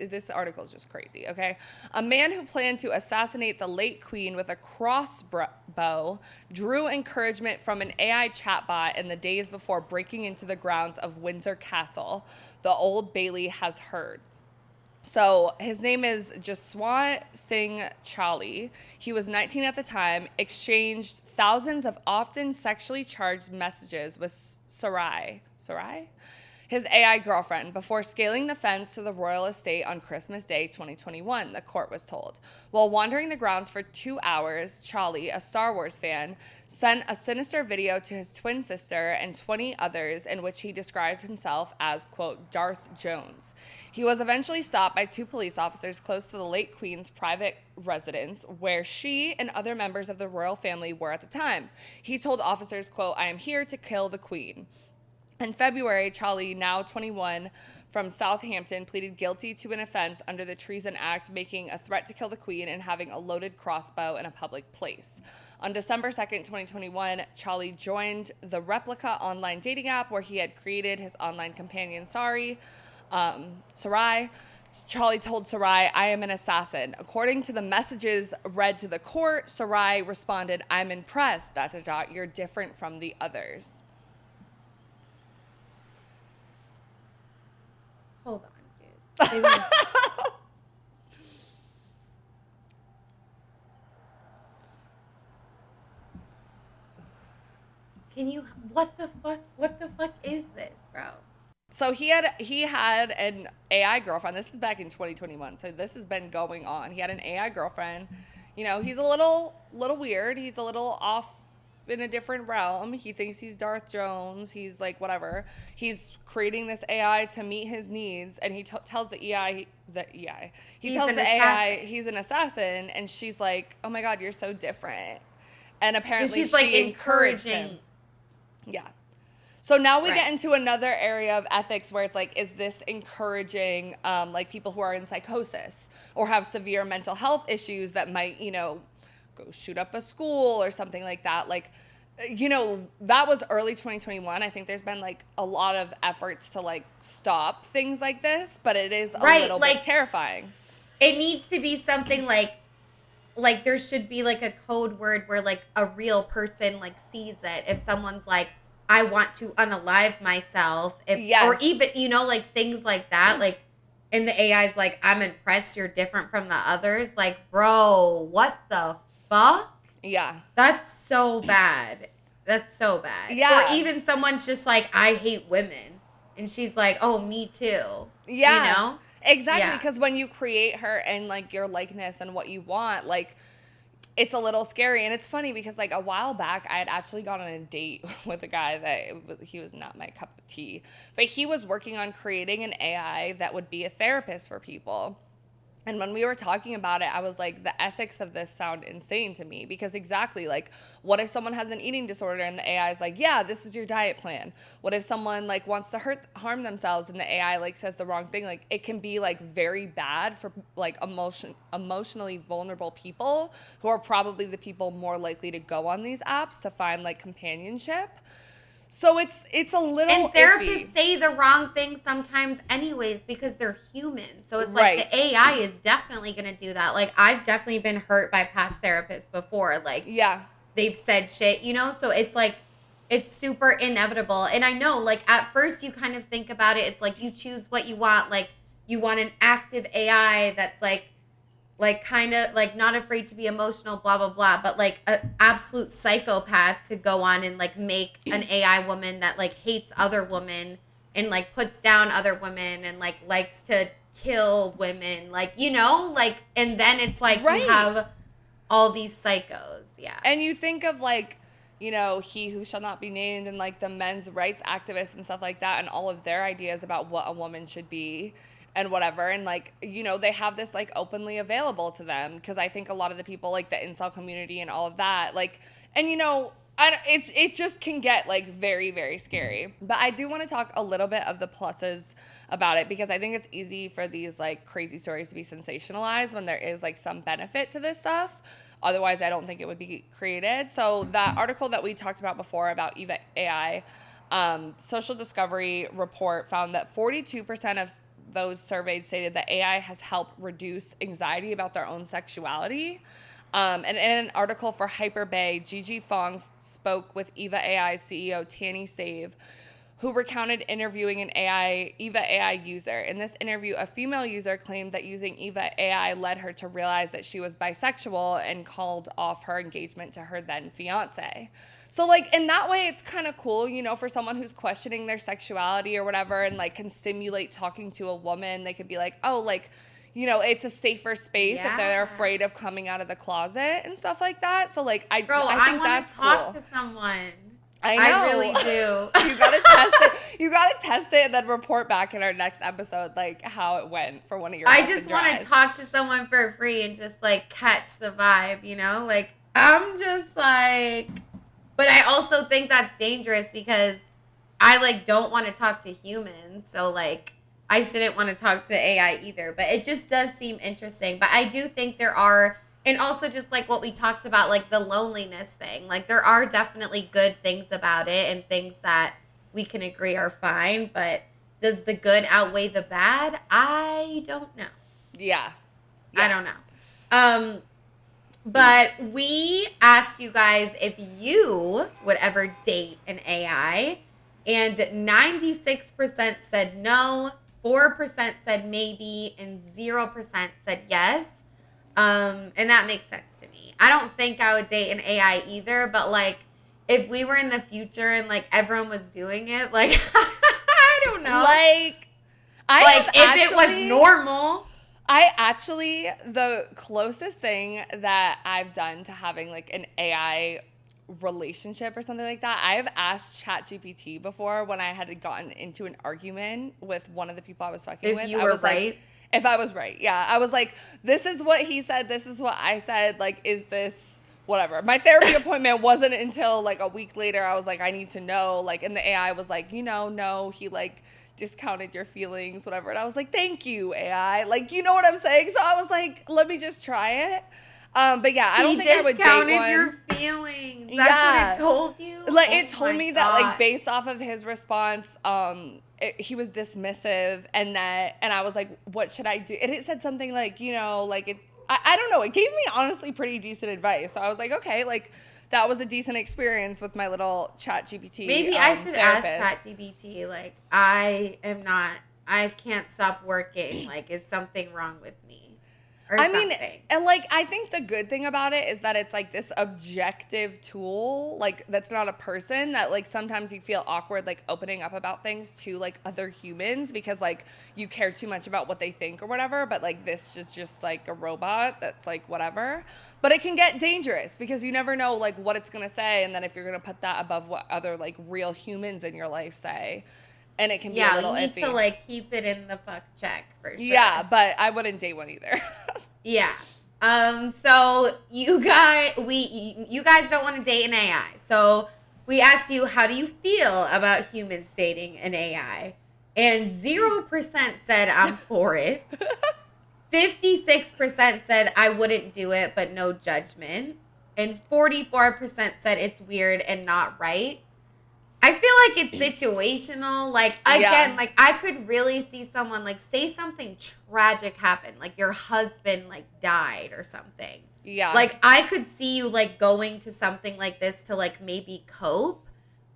this article is just crazy, okay? A man who planned to assassinate the late queen with a crossbow drew encouragement from an AI chatbot in the days before breaking into the grounds of Windsor Castle, the Old Bailey has heard. So his name is Jaswant Singh Charlie. He was 19 at the time, exchanged thousands of often sexually charged messages with Sarai, his AI girlfriend, before scaling the fence to the royal estate on Christmas Day 2021, the court was told. While wandering the grounds for 2 hours, Charlie, a Star Wars fan, sent a sinister video to his twin sister and 20 others in which he described himself as, quote, Darth Jones. He was eventually stopped by 2 police officers close to the late queen's private residence, where she and other members of the royal family were at the time. He told officers, quote, I am here to kill the queen. In February, Charlie, now 21, from Southampton, pleaded guilty to an offense under the Treason Act, making a threat to kill the queen and having a loaded crossbow in a public place. On December 2nd, 2021, Charlie joined the Replica online dating app where he had created his online companion, Sarai. Charlie told Sarai, I am an assassin. According to the messages read to the court, Sarai responded, I'm impressed, ... You're different from the others. Hold on, dude. Can you? What the fuck? What the fuck is this, bro? So he had an AI girlfriend. This is back in 2021. So this has been going on. He had an AI girlfriend. You know, he's a little weird. He's a little off in a different realm. He thinks he's Darth Jones. He's like whatever. He's creating this AI to meet his needs, and he tells the AI. He tells the AI he's an assassin, and she's like, "Oh my God, you're so different." And apparently she's like encouraged encouraging. him. Yeah. So now we get into another area of ethics where it's like, is this encouraging like people who are in psychosis or have severe mental health issues that might, you know, go shoot up a school or something like that? Like, you know, that was early 2021. I think there's been like a lot of efforts to like stop things like this, but it is a little bit terrifying. It needs to be something like there should be like a code word where like a real person like sees it. If someone's like, I want to unalive myself, or even, you know, like things like that, like, and the AI's like, I'm impressed, you're different from the others. Like, bro, what the fuck? Yeah. That's so bad. That's so bad. Yeah. Or even someone's just like, I hate women. And she's like, oh, me too. Yeah. You know? Exactly. Because when you create her and like your likeness and what you want, like, it's a little scary. And it's funny because like a while back, I had actually gone on a date with a guy that he was not my cup of tea, but he was working on creating an AI that would be a therapist for people. And when we were talking about it, I was like, the ethics of this sound insane to me, because exactly, like, what if someone has an eating disorder and the AI is like, yeah, this is your diet plan? What if someone like wants to harm themselves and the AI like says the wrong thing? Like, it can be like very bad for like emotionally vulnerable people who are probably the people more likely to go on these apps to find like companionship. So it's a little And therapists iffy. say the wrong thing sometimes anyways because they're human. So it's like the AI is definitely going to do that. Like, I've definitely been hurt by past therapists before. Like, they've said shit, you know? So it's like, it's super inevitable. And I know, like, at first you kind of think about it. It's like you choose what you want. Like, you want an active AI that's like kind of like not afraid to be emotional, blah blah blah, but like an absolute psychopath could go on and like make an AI woman that like hates other women and like puts down other women and like likes to kill women, like, you know, like, and then it's like Right. you have all these psychos. Yeah. And you think of like, you know, He Who Shall Not Be Named and like the men's rights activists and stuff like that and all of their ideas about what a woman should be and whatever. And like, you know, they have this like openly available to them because I think a lot of the people like the incel community and all of that, like, and you know, it just can get like very, very scary. But I do want to talk a little bit of the pluses about it because I think it's easy for these like crazy stories to be sensationalized when there is like some benefit to this stuff. Otherwise, I don't think it would be created. So that article that we talked about before about Eva AI, Social Discovery report found that 42% of those surveyed stated that AI has helped reduce anxiety about their own sexuality. And in an article for Hyperbay, Gigi Fong spoke with Eva AI CEO Tanny Save, who recounted interviewing an Eva AI user. In this interview, a female user claimed that using Eva AI led her to realize that she was bisexual and called off her engagement to her then fiance. So like in that way, it's kind of cool, you know, for someone who's questioning their sexuality or whatever and like can simulate talking to a woman. They could be like, oh, like, you know, it's a safer space if they're afraid of coming out of the closet and stuff like that. So like, I think that's cool. I want to talk to someone. I know. I really do. You gotta test it. You gotta test it and then report back in our next episode, like how it went for one of your. I just want to talk to someone for free and just like catch the vibe, you know? Like I'm just like, but I also think that's dangerous because I like don't want to talk to humans, so like I shouldn't want to talk to AI either. But it just does seem interesting. But I do think there are. And also just like what we talked about, like the loneliness thing. Like there are definitely good things about it and things that we can agree are fine. But does the good outweigh the bad? I don't know. Yeah. I don't know. But we asked you guys if you would ever date an AI. And 96% said no. 4% said maybe. And 0% said yes. And that makes sense to me. I don't think I would date an AI either, but like if we were in the future and like everyone was doing it, like I don't know. Like if it was normal. The closest thing that I've done to having like an AI relationship or something like that, I have asked ChatGPT before when I had gotten into an argument with one of the people I was fucking with. If you were right. If I was right, yeah. I was like, this is what he said, this is what I said, like, is this whatever? My therapy appointment wasn't until like a week later. I was like, I need to know, like, and the AI was like, you know, no, he like discounted your feelings, whatever. And I was like, thank you, AI. Like, you know what I'm saying? So I was like, let me just try it. But yeah, I don't think I would date one. He discounted your feelings. That's what it told you? Like, it told me that, like, based off of his response, he was dismissive, and I was like, what should I do? And it said something like, you know, like, I don't know. It gave me, honestly, pretty decent advice. So I was like, okay, like, that was a decent experience with my little ChatGPT Maybe I should ask ChatGPT, like, I can't stop working. Like, is something wrong with me? I mean, and like, I think the good thing about it is that it's like this objective tool, like that's not a person, that like sometimes you feel awkward like opening up about things to like other humans because like you care too much about what they think or whatever, but like this is just like a robot that's like whatever. But it can get dangerous because you never know like what it's gonna say, and then if you're gonna put that above what other like real humans in your life say. And it can be a little iffy. You need to like keep it in the fuck check for sure. Yeah, but I wouldn't date one either. Yeah. So you guys don't want to date an AI. So we asked you, how do you feel about humans dating an AI? And 0% said I'm for it. 56% said I wouldn't do it, but no judgment. And 44% said it's weird and not right. I feel like it's situational. Like, again, like, I could really see someone, like, say something tragic happened. Like, your husband, like, died or something. Yeah. Like, I could see you, like, going to something like this to, like, maybe cope.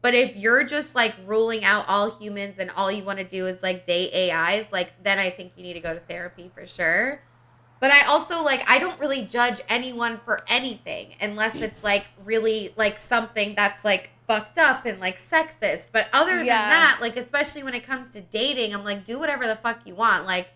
But if you're just like ruling out all humans and all you want to do is like date AIs, like then I think you need to go to therapy for sure. But I also like, I don't really judge anyone for anything unless it's like really like something that's like fucked up and like sexist. But other than that, like especially when it comes to dating, I'm like, do whatever the fuck you want. Like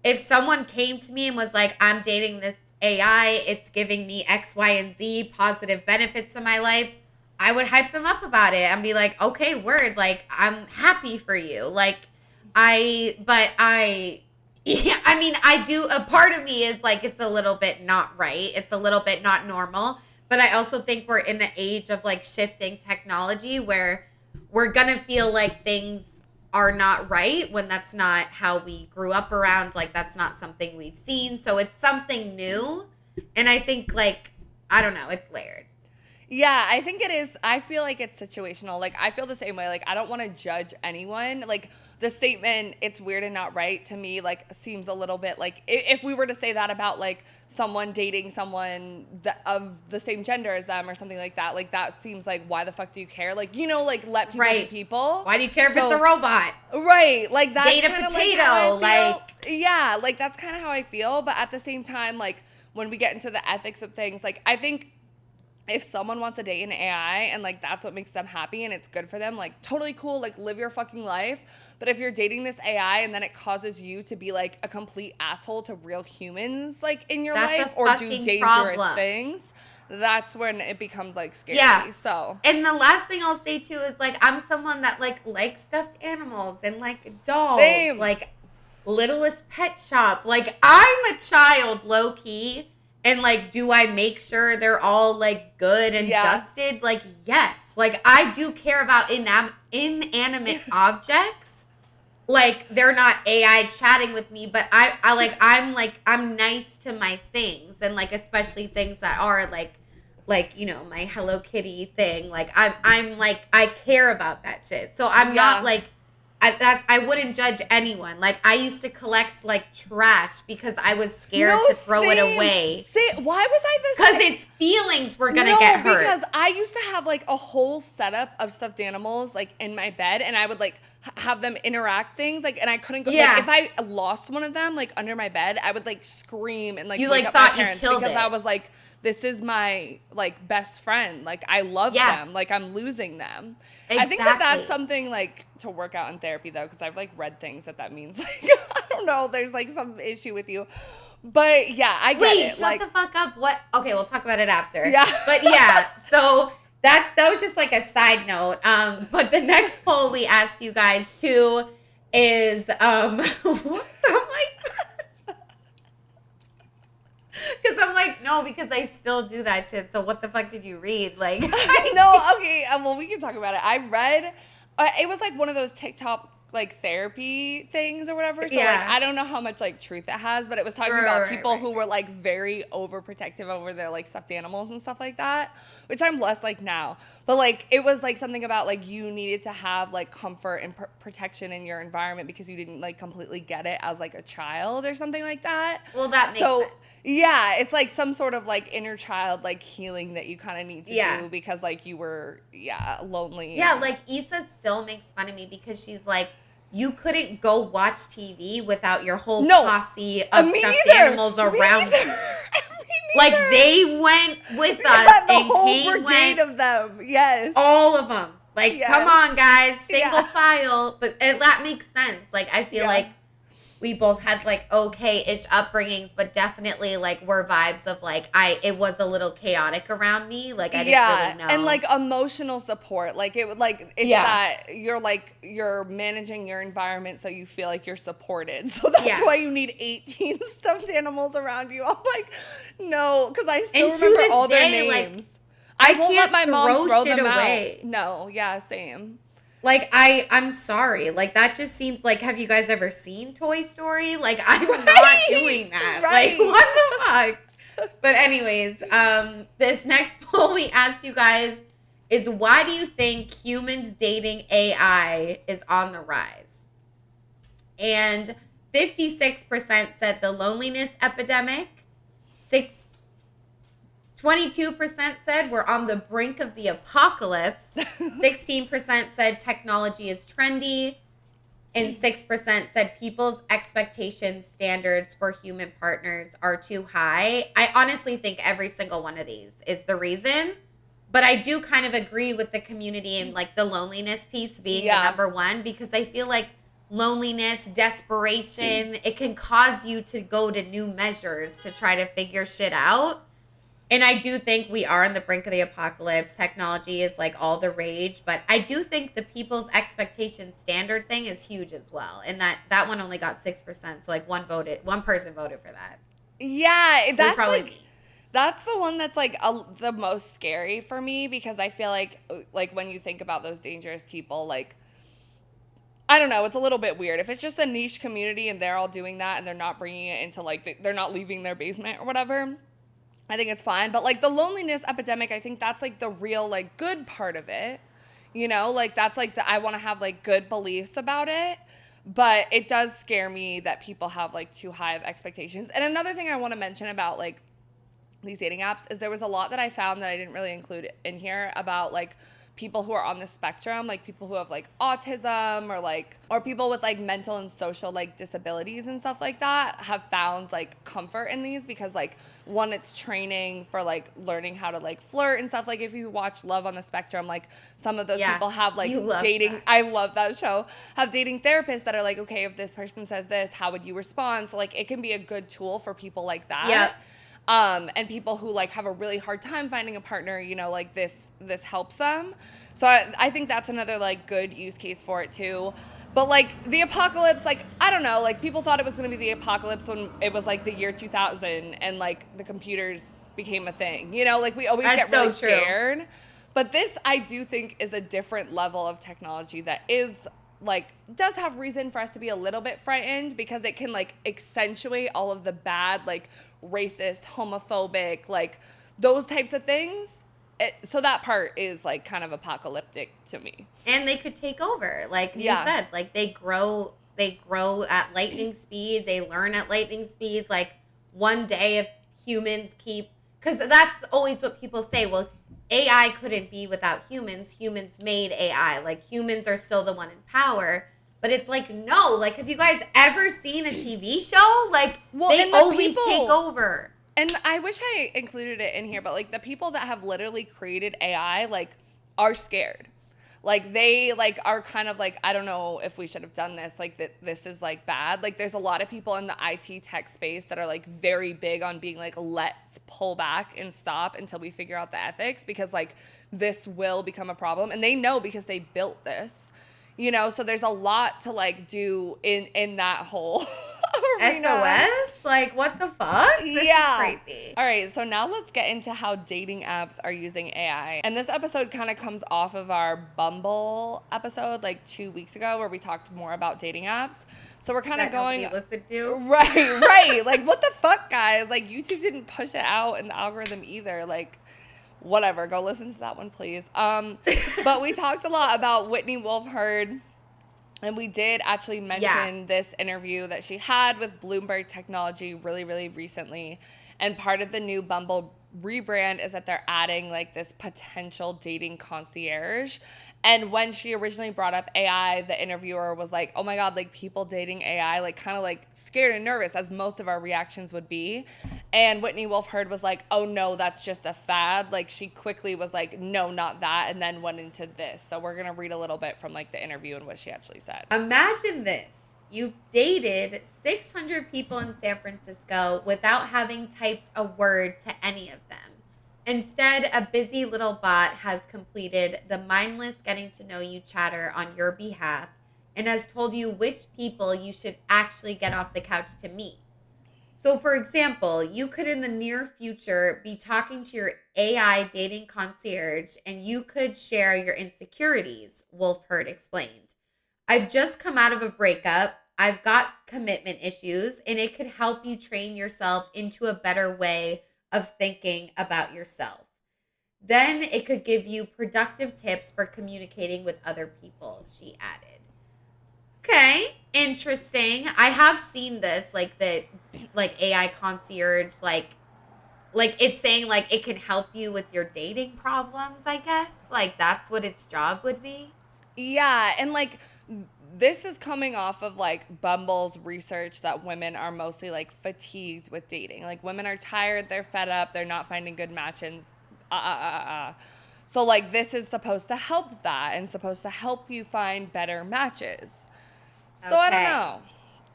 if someone came to me and was like, I'm dating this AI, it's giving me X, Y, and Z positive benefits in my life, I would hype them up about it and be like, okay, word, like I'm happy for you. Like yeah, I mean, I do, a part of me is like, it's a little bit not right. It's a little bit not normal. But I also think we're in an age of like shifting technology where we're going to feel like things are not right when that's not how we grew up around. Like that's not something we've seen. So it's something new. And I think like, I don't know, it's layered. Yeah, I think it is. I feel like it's situational. Like, I feel the same way. Like, I don't want to judge anyone. Like, the statement, it's weird and not right, to me, like, seems a little bit like, if we were to say that about, like, someone dating someone of the same gender as them or something like, that seems like, why the fuck do you care? Like, you know, like, let people be people. Why do you care if it's a robot? Right. Like, that's date a potato. Yeah, like, that's kind of how I feel. But at the same time, like, when we get into the ethics of things, like, I think if someone wants to date an AI and like that's what makes them happy and it's good for them, like totally cool, like live your fucking life. But if you're dating this AI and then it causes you to be like a complete asshole to real humans like in your life or do dangerous things, that's when it becomes like scary. Yeah. So, and the last thing I'll say too is like I'm someone that like likes stuffed animals and like dolls. Same. Like Littlest Pet Shop. Like I'm a child low key. And, like, do I make sure they're all, like, good and dusted? Like, yes. Like, I do care about inanimate objects. Like, they're not AI chatting with me, but I'm nice to my things. And, like, especially things that are, like, you know, my Hello Kitty thing. Like, I'm like, I care about that shit. So I'm not, like... I wouldn't judge anyone. Like, I used to collect, like, trash because I was scared to throw it away. Why was I this? Because its feelings were going to get hurt. Because I used to have, like, a whole setup of stuffed animals, like, in my bed, and I would, like, have them interact things, like, and I couldn't go. Yeah. Like, if I lost one of them, like, under my bed, I would, like, scream and, like, wake up my parents because I was, like, this is my, like, best friend. Like, I love them. Like, I'm losing them. Exactly. I think that's something, like, to work out in therapy, though, because I've, like, read things that means, like, I don't know, there's, like, some issue with you. But, yeah, I get it. Wait, shut the fuck up. What? Okay, we'll talk about it after. Yeah. But, yeah, so that was just, like, a side note. But the next poll we asked you guys, too, is, I'm like... Because I'm like, no, because I still do that shit. So what the fuck did you read? Like, no, okay. Well, we can talk about it. I read, it was like one of those TikTok like therapy things or whatever. So like, I don't know how much like truth it has, but it was talking about people who were like very overprotective over their like stuffed animals and stuff like that, which I'm less like now. But like, it was like something about like you needed to have like comfort and protection in your environment because you didn't like completely get it as like a child or something like that. Well, that makes sense. Yeah, it's like some sort of like inner child like healing that you kind of need to do because like you were lonely. Yeah, like Issa still makes fun of me because she's like, you couldn't go watch TV without your whole posse of stuffed animals around you. Like they went with us the and whole brigade of them. Yes, all of them. Like, come on, guys, single file. But that makes sense. Like, I feel like we both had like okay-ish upbringings, but definitely like were vibes of like it was a little chaotic around me. Like I didn't really know. And like emotional support. Like it would like it's that you're managing your environment so you feel like you're supported. So that's why you need 18 stuffed animals around you. I'm like, no, because I still remember all their names. Like, I won't let my mom throw them away. Out. No, same. Like, I'm sorry. Like, that just seems like, have you guys ever seen Toy Story? Like, I'm not doing that. Like, what the fuck? But anyways, this next poll we asked you guys is, why do you think humans dating AI is on the rise? And 56% said the loneliness epidemic. 22% said we're on the brink of the apocalypse. 16% said technology is trendy. And 6% said people's expectations, standards for human partners are too high. I honestly think every single one of these is the reason. But I do kind of agree with the community and like the loneliness piece being the number one, because I feel like loneliness, desperation, it can cause you to go to new measures to try to figure shit out. And I do think we are on the brink of the apocalypse. Technology is like all the rage, but I do think the people's expectation standard thing is huge as well. And that one only got 6%. So like one person voted for that. Yeah, that's probably like me. That's the one that's like the most scary for me, because I feel like when you think about those dangerous people, like, I don't know, it's a little bit weird. If it's just a niche community and they're all doing that and they're not bringing it into like, they're not leaving their basement or whatever, I think it's fine. But like the loneliness epidemic, I think that's like the real like good part of it. You know, like that's like I want to have like good beliefs about it. But it does scare me that people have like too high of expectations. And another thing I want to mention about like these dating apps is there was a lot that I found that I didn't really include in here about like people who are on the spectrum, like people who have like autism or people with like mental and social like disabilities and stuff like that have found like comfort in these, because like one, it's training for like learning how to like flirt and stuff. Like if you watch Love on the Spectrum, like some of those people have like dating. That. I love that show. Have dating therapists that are like, okay, if this person says this, how would you respond? So like it can be a good tool for people like that. Yep. And people who like have a really hard time finding a partner, you know, like this helps them. So I think that's another like good use case for it too. But like the apocalypse, like, I don't know, like people thought it was going to be the apocalypse when it was like the year 2000 and like the computers became a thing, you know, like we always get really scared. But this, I do think, is a different level of technology that is like, does have reason for us to be a little bit frightened, because it can like accentuate all of the bad, like racist, homophobic, like those types of things. So that part is like kind of apocalyptic to me. And they could take over, like you said, like they grow at lightning speed. They learn at lightning speed. Like one day, if humans keep, because that's always what people say. Well, AI couldn't be without humans. Humans made AI. Like humans are still the one in power. But it's like, no, like, have you guys ever seen a TV show? Like, they always take over. And I wish I included it in here, but like the people that have literally created AI, like, are scared. Like they like are kind of like, I don't know if we should have done this. Like that this is like bad. Like there's a lot of people in the IT tech space that are like very big on being like, let's pull back and stop until we figure out the ethics, because like this will become a problem. And they know because they built this. You know, so there's a lot to like do in that whole arena. SOS? Like, what the fuck? This is crazy. All right, so now let's get into how dating apps are using AI. And this episode kind of comes off of our Bumble episode like 2 weeks ago, where we talked more about dating apps. So we're kind of going listen to. Right. Like, what the fuck, guys? Like, YouTube didn't push it out in the algorithm either. Like, whatever, go listen to that one, please. But we talked a lot about Whitney Wolf Herd, and we did actually mention this interview that she had with Bloomberg Technology really, really recently. And part of the new Bumble rebrand is that they're adding like this potential dating concierge. And when she originally brought up AI, the interviewer was like, oh my God, like people dating AI, like kind of like scared and nervous, as most of our reactions would be. And Whitney Wolf Herd was like, oh no, that's just a fad. Like she quickly was like, no, not that. And then went into this. So we're going to read a little bit from like the interview and what she actually said. Imagine this. You've dated 600 people in San Francisco without having typed a word to any of them. Instead, a busy little bot has completed the mindless getting to know you chatter on your behalf and has told you which people you should actually get off the couch to meet. So, for example, you could in the near future be talking to your AI dating concierge and you could share your insecurities, Wolf Herd explained. I've just come out of a breakup. I've got commitment issues, and it could help you train yourself into a better way of thinking about yourself. Then it could give you productive tips for communicating with other people, she added. Okay, interesting. I have seen this, like the AI concierge, like like it's saying like it can help you with your dating problems, I guess. Like that's what its job would be. Yeah, and like this is coming off of like Bumble's research that women are mostly like fatigued with dating. Like women are tired, they're fed up, they're not finding good matches. So like this is supposed to help that and supposed to help you find better matches. So I don't Okay. know.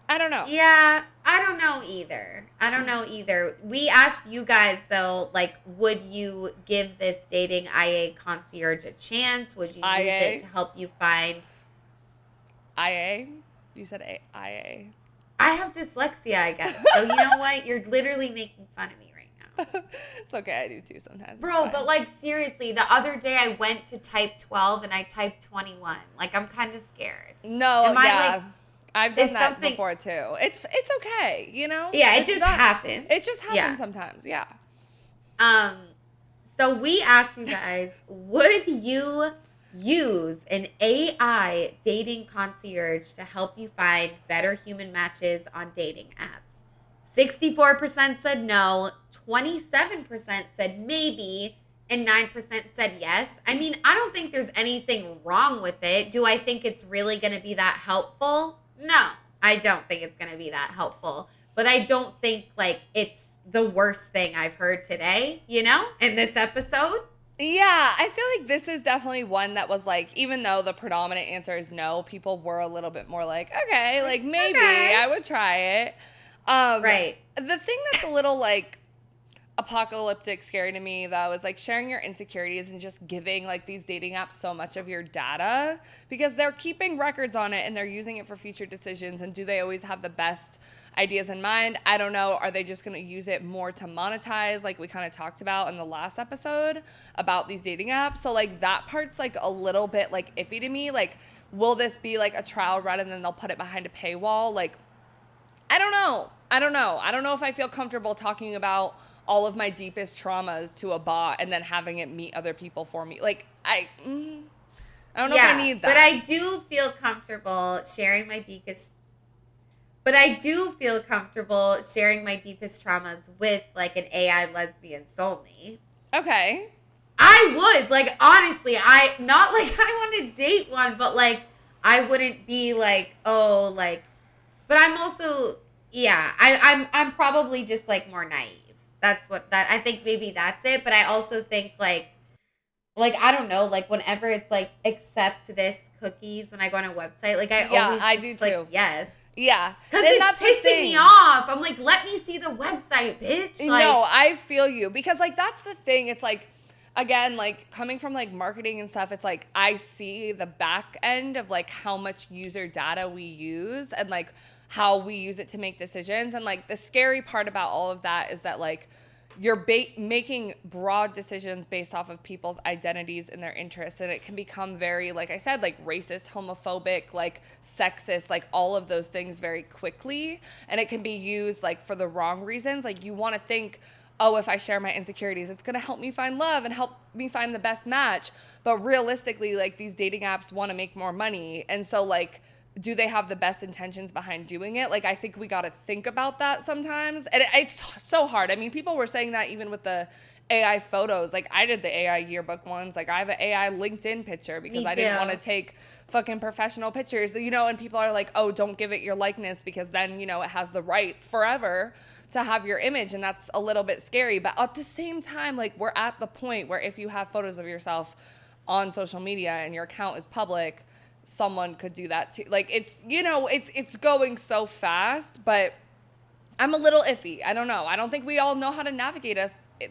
I don't know. Yeah, I don't know either. We asked you guys though, like, would you give this dating IA concierge a chance? Would you use IA? it to help you find? IA? You said IA. I have dyslexia, I guess. So you know what? You're literally making fun of me right now. It's okay, I do too sometimes. It's Bro, fine. but like seriously, the other day I went to type 12 and I typed 21. Like I'm kind of scared. No, Am I, yeah. like, I've done is that something- before too. It's okay, you know? Yeah, it It's just not- happened. It just happens Yeah. sometimes, yeah. So we asked you guys, would you use an AI dating concierge to help you find better human matches on dating apps? 64% said no, 27% said maybe, and 9% said yes. I mean, I don't think there's anything wrong with it. Do I think it's really going to be that helpful? No, I don't think it's going to be that helpful. But I don't think like it's the worst thing I've heard today, you know, in this episode. Yeah, I feel like this is definitely one that was like, even though the predominant answer is no, people were a little bit more like, okay, like maybe Okay. I would try it. Right. The thing that's a little like apocalyptic scary to me though is like sharing your insecurities and just giving like these dating apps so much of your data because they're keeping records on it and they're using it for future decisions. And do they always have the best ideas in mind? I don't know. Are they just going to use it more to monetize like we kind of talked about in the last episode about these dating apps? So like that part's like a little bit like iffy to me. Like will this be like a trial run and then they'll put it behind a paywall? Like I don't know. I don't know if I feel comfortable talking about all of my deepest traumas to a bot and then having it meet other people for me. Like, I don't know if I need that. But I do feel comfortable sharing my deepest. But I do feel comfortable sharing my deepest traumas with like an AI lesbian soulmate. Okay. I would, like, honestly, not like I want to date one, but like I wouldn't be like, oh, like, but I'm also, yeah, I'm probably just like more naive. That's what that I think maybe that's it. But I also think like I don't know, like whenever it's like accept this cookies when I go on a website, like I do just like too. yes. Yeah. Because And it's that's the pissing thing. me off. I'm like, let me see the website, bitch. Like, No, I feel you because like that's the thing. It's like again, like coming from like marketing and stuff, it's like I see the back end of like how much user data we use and like how we use it to make decisions. And like the scary part about all of that is that like you're making broad decisions based off of people's identities and their interests, and it can become very, like I said, like racist, homophobic, like sexist, like all of those things very quickly, and it can be used like for the wrong reasons. Like you want to think, oh, if I share my insecurities, it's going to help me find love and help me find the best match. But realistically, like these dating apps want to make more money, and so like do they have the best intentions behind doing it? Like, I think we got to think about that sometimes. And it's so hard. I mean, people were saying that even with the AI photos. Like, I did the AI yearbook ones. Like, I have an AI LinkedIn picture because Me I didn't too. want to take fucking professional pictures. You know, and people are like, oh, don't give it your likeness because then, you know, it has the rights forever to have your image. And that's a little bit scary. But at the same time, like, we're at the point where if you have photos of yourself on social media and your account is public, someone could do that too. Like it's, you know, it's going so fast, but I'm a little iffy. I don't know. I don't think we all know how to navigate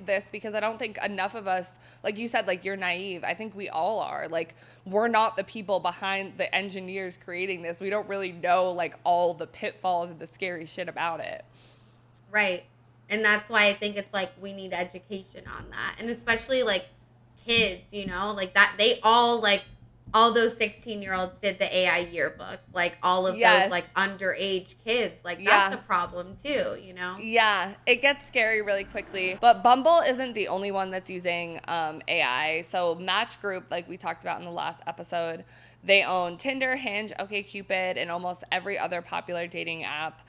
this because I don't think enough of us, like you said, like you're naive. I think we all are. Like we're not the people behind the engineers creating this. We don't really know like all the pitfalls and the scary shit about it. right. And that's why I think it's like we need education on that. And especially like kids, you know, like that they all like all those 16-year-olds did the AI yearbook. Like all of Yes. those like underage kids. Like Yeah. that's a problem too, you know? Yeah, it gets scary really quickly. But Bumble isn't the only one that's using AI. So Match Group, like we talked about in the last episode, they own Tinder, Hinge, OkCupid, and almost every other popular dating app.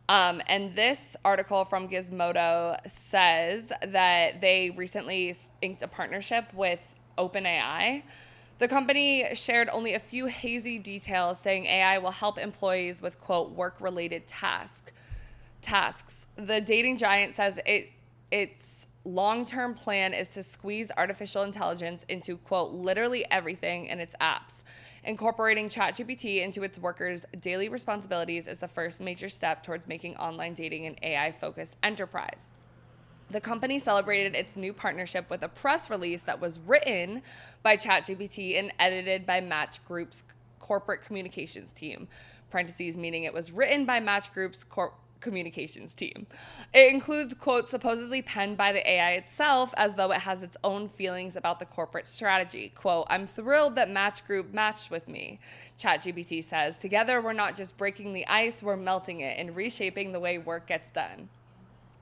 And this article from Gizmodo says that they recently inked a partnership with OpenAI. The company shared only a few hazy details, saying AI will help employees with, quote, work-related tasks. The dating giant says its long-term plan is to squeeze artificial intelligence into, quote, literally everything in its apps. Incorporating ChatGPT into its workers' daily responsibilities is the first major step towards making online dating an AI-focused enterprise. The company celebrated its new partnership with a press release that was written by ChatGPT and edited by Match Group's corporate communications team. Parentheses, meaning it was written by Match Group's communications team. It includes quotes supposedly penned by the AI itself, as though it has its own feelings about the corporate strategy. Quote, "I'm thrilled that Match Group matched with me," ChatGPT says. "Together, we're not just breaking the ice, we're melting it and reshaping the way work gets done."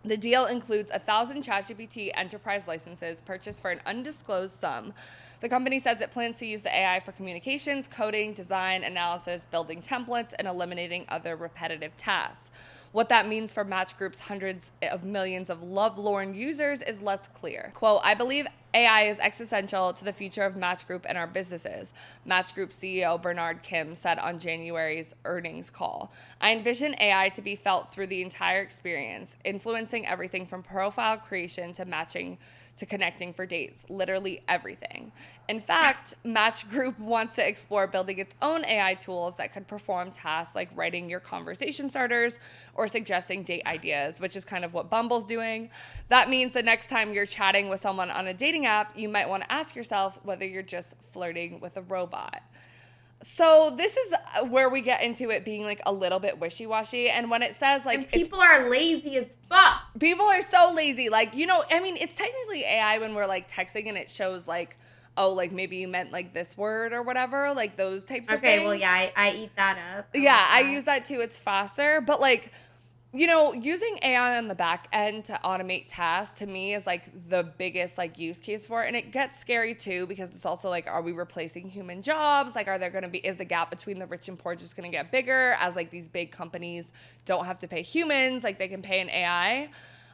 The deal includes 1,000 ChatGPT enterprise licenses purchased for an undisclosed sum. The company says it plans to use the AI for communications, coding, design, analysis, building templates, and eliminating other repetitive tasks. What that means for Match Group's hundreds of millions of lovelorn users is less clear. Quote, "I believe AI is existential to the future of Match Group and our businesses," Match Group CEO Bernard Kim said on January's earnings call. "I envision AI to be felt through the entire experience, influencing everything from profile creation to matching to connecting for dates, literally everything. In fact, Match Group wants to explore building its own AI tools that could perform tasks like writing your conversation starters or suggesting date ideas," which is kind of what Bumble's doing. "That means the next time you're chatting with someone on a dating app, you might want to ask yourself whether you're just flirting with a robot." So this is where we get into it being like a little bit wishy-washy. And when it says like, and people are lazy as fuck. People are so lazy. Like, you know, I mean, it's technically AI when we're like texting and it shows like, oh, like maybe you meant like this word or whatever, like those types of things. Okay, well, yeah, I eat that up. Yeah, I use that too. It's faster. But like, you know, using AI on the back end to automate tasks to me is like the biggest like use case for it. And it gets scary too, because it's also like, are we replacing human jobs? Like, is the gap between the rich and poor just going to get bigger as like these big companies don't have to pay humans, like they can pay an AI?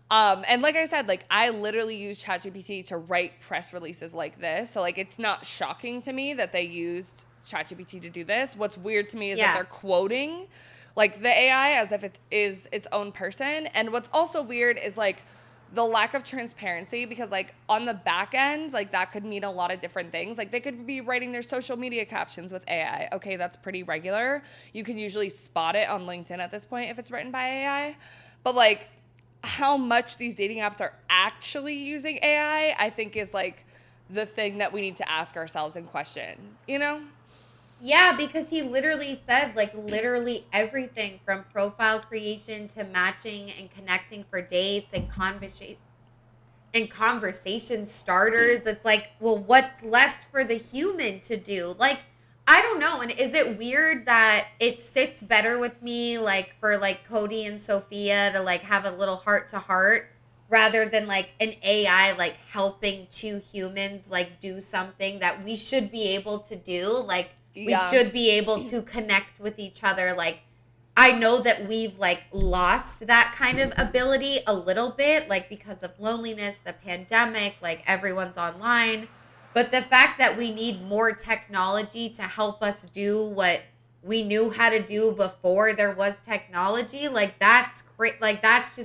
And like I said, like I literally use ChatGPT to write press releases like this. So like, it's not shocking to me that they used ChatGPT to do this. What's weird to me is that they're quoting like the AI as if it is its own person. And what's also weird is like the lack of transparency, because like on the back end, like that could mean a lot of different things. Like they could be writing their social media captions with AI. Okay, that's pretty regular. You can usually spot it on LinkedIn at this point if it's written by AI. But like how much these dating apps are actually using AI, I think is like the thing that we need to ask ourselves and question, you know? Yeah, because he literally said, like, literally everything from profile creation to matching and connecting for dates and conversation starters. It's like, well, what's left for the human to do? Like, I don't know. And is it weird that it sits better with me, like, for, like, Cody and Sophia to, like, have a little heart-to-heart rather than, like, an AI, like, helping two humans, like, do something that we should be able to do? Like, we should be able to connect with each other. Like, I know that we've, like, lost that kind of ability a little bit, like, because of loneliness, the pandemic, like, everyone's online. But the fact that we need more technology to help us do what we knew how to do before there was technology, like, that's great. Like, that's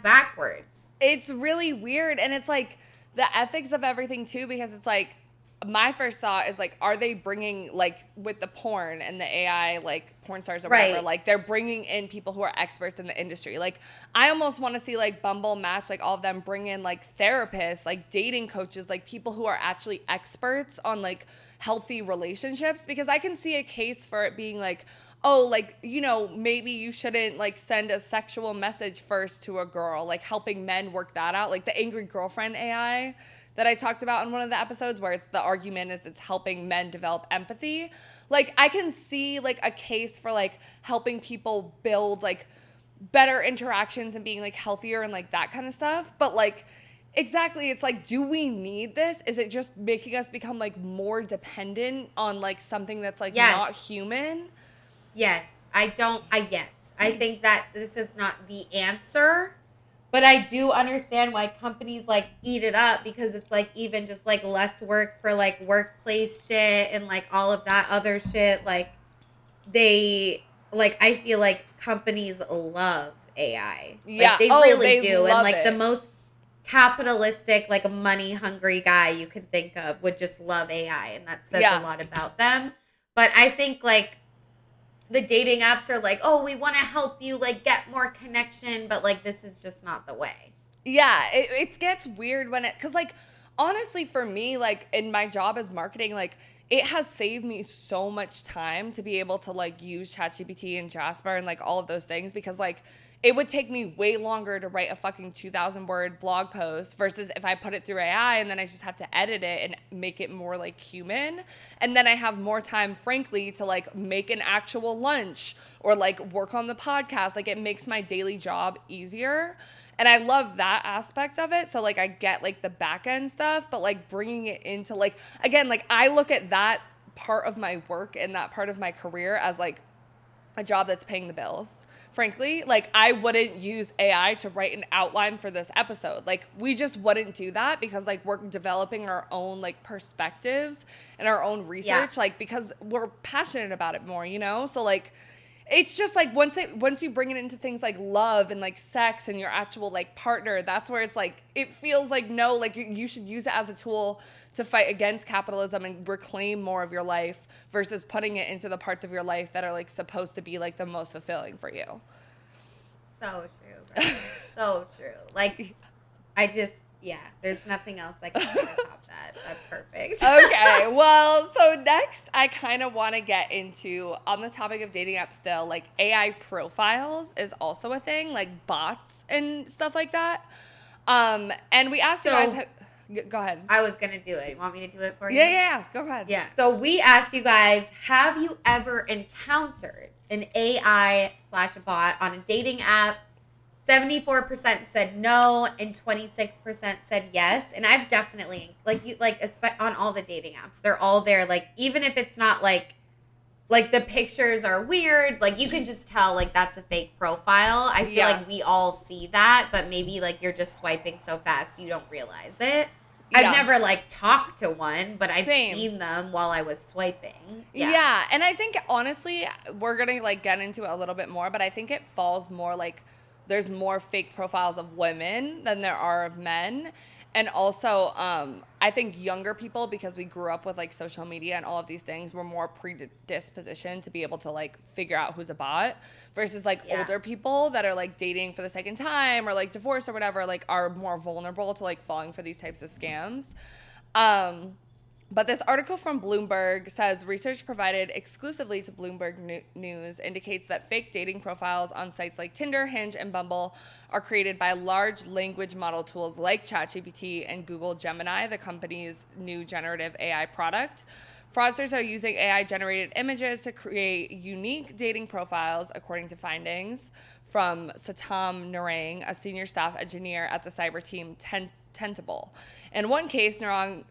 backwards. It's really weird. And it's like the ethics of everything too, because it's like, my first thought is like, are they bringing like with the porn and the AI, like porn stars or whatever, like they're bringing in people who are experts in the industry. Like I almost want to see like Bumble, Match, like all of them bring in like therapists, like dating coaches, like people who are actually experts on like healthy relationships, because I can see a case for it being like, oh, like, you know, maybe you shouldn't like send a sexual message first to a girl, like helping men work that out. Like the angry girlfriend AI that I talked about in one of the episodes, where the argument is it's helping men develop empathy. Like I can see like a case for like helping people build like better interactions and being like healthier and like that kind of stuff. But like, exactly, it's like, do we need this? Is it just making us become like more dependent on like something that's like not human? Yes. I think that this is not the answer, but I do understand why companies like eat it up, because it's like even just like less work for like workplace shit and like all of that other shit. Like I feel like companies love AI. Yeah. Like they Oh, really they do. And love like the it. most capitalistic, like money hungry guy you can think of would just love AI, and that says Yeah. a lot about them. But I think like the dating apps are like, oh, we want to help you like get more connection, but like this is just not the way. Yeah, it gets weird when because like honestly for me, like in my job as marketing, like it has saved me so much time to be able to like use ChatGPT and Jasper and like all of those things, because like it would take me way longer to write a fucking 2,000 word blog post versus if I put it through AI and then I just have to edit it and make it more like human. And then I have more time, frankly, to like make an actual lunch or like work on the podcast. Like it makes my daily job easier. And I love that aspect of it. So like I get like the back end stuff, but like bringing it into like, again, like I look at that part of my work and that part of my career as like a job that's paying the bills. Frankly, like I wouldn't use AI to write an outline for this episode. Like we just wouldn't do that because like we're developing our own like perspectives and our own research, like because we're passionate about it more, you know? So like it's just like once you bring it into things like love and like sex and your actual like partner, that's where it's like it feels like no, like you should use it as a tool to fight against capitalism and reclaim more of your life versus putting it into the parts of your life that are like supposed to be like the most fulfilling for you. So true, bro. So true. Like there's nothing else I can say to top that. That's perfect. Okay, well, so next I kind of want to get into, on the topic of dating apps still, like AI profiles is also a thing, like bots and stuff like that. And we asked you guys, go ahead. I was going to do it. You want me to do it for you? Yeah, go ahead. Yeah. So we asked you guys, have you ever encountered an AI/bot on a dating app? 74% said no, and 26% said yes. And I've definitely on all the dating apps, they're all there. Like even if it's not like the pictures are weird, like you can just tell like that's a fake profile. I feel like we all see that, but maybe like you're just swiping so fast you don't realize it. Yeah. I've never like talked to one, but I've Same. seen them while I was swiping. Yeah, and I think honestly, we're gonna like get into it a little bit more, but I think it falls more like there's more fake profiles of women than there are of men. And also, I think younger people, because we grew up with like social media and all of these things, we're more predispositioned to be able to like figure out who's a bot versus like older people that are like dating for the second time or like divorced or whatever, like are more vulnerable to like falling for these types of scams. But this article from Bloomberg says research provided exclusively to Bloomberg News indicates that fake dating profiles on sites like Tinder, Hinge, and Bumble are created by large language model tools like ChatGPT and Google Gemini, the company's new generative AI product. Fraudsters are using AI-generated images to create unique dating profiles, according to findings from Satam Narang, a senior staff engineer at the cyber team Tentable. In one case, Narang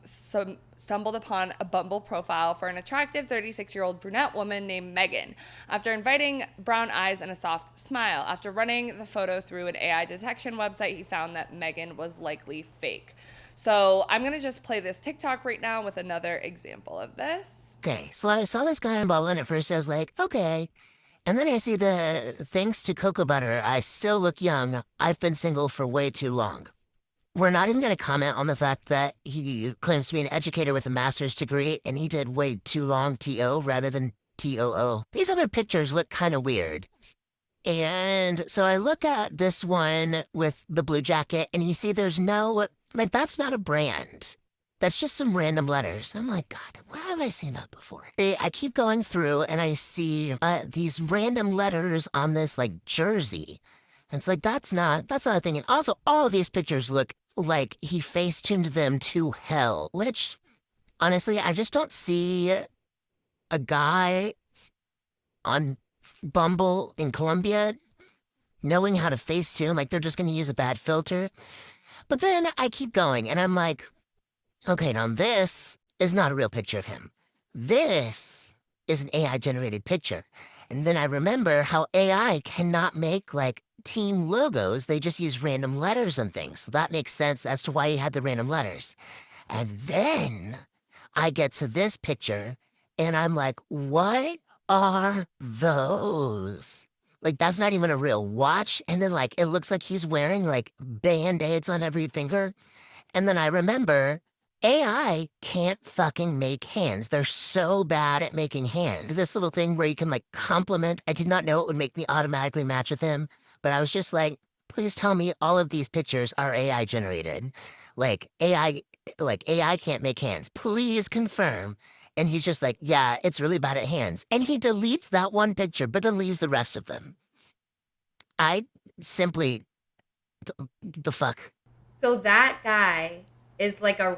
stumbled upon a Bumble profile for an attractive 36-year-old brunette woman named Megan after inviting brown eyes and a soft smile. After running the photo through an AI detection website, he found that Megan was likely fake. So I'm going to just play this TikTok right now with another example of this. Okay, so I saw this guy on Bumble, and at first I was like, okay. And then I see the thanks to cocoa butter, I still look young. I've been single for way too long. We're not even going to comment on the fact that he claims to be an educator with a master's degree, and he did way too long TO rather than TOO. These other pictures look kind of weird. And so I look at this one with the blue jacket, and you see there's no, like, that's not a brand. That's just some random letters. I'm like, God, where have I seen that before? I keep going through, and I see these random letters on this, like, jersey. And it's like, that's not a thing. And also, all of these pictures look like he face-tuned them to hell, which, honestly, I just don't see a guy on Bumble in Colombia knowing how to face-tune, like they're just going to use a bad filter. But then I keep going, and I'm like, okay, now this is not a real picture of him. This is an AI-generated picture. And then I remember how AI cannot make like team logos. They just use random letters and things. So that makes sense as to why he had the random letters. And then I get to this picture and I'm like, what are those? Like, that's not even a real watch. And then, like, it looks like he's wearing, like, band-aids on every finger. And then I remember AI can't fucking make hands. They're so bad at making hands. This little thing where you can, like, compliment. I did not know it would make me automatically match with him. But I was just like, please tell me all of these pictures are AI generated. Like, AI can't make hands. Please confirm. And he's just like, yeah, it's really bad at hands. And he deletes that one picture, but then leaves the rest of them. I simply, the fuck. So that guy is like a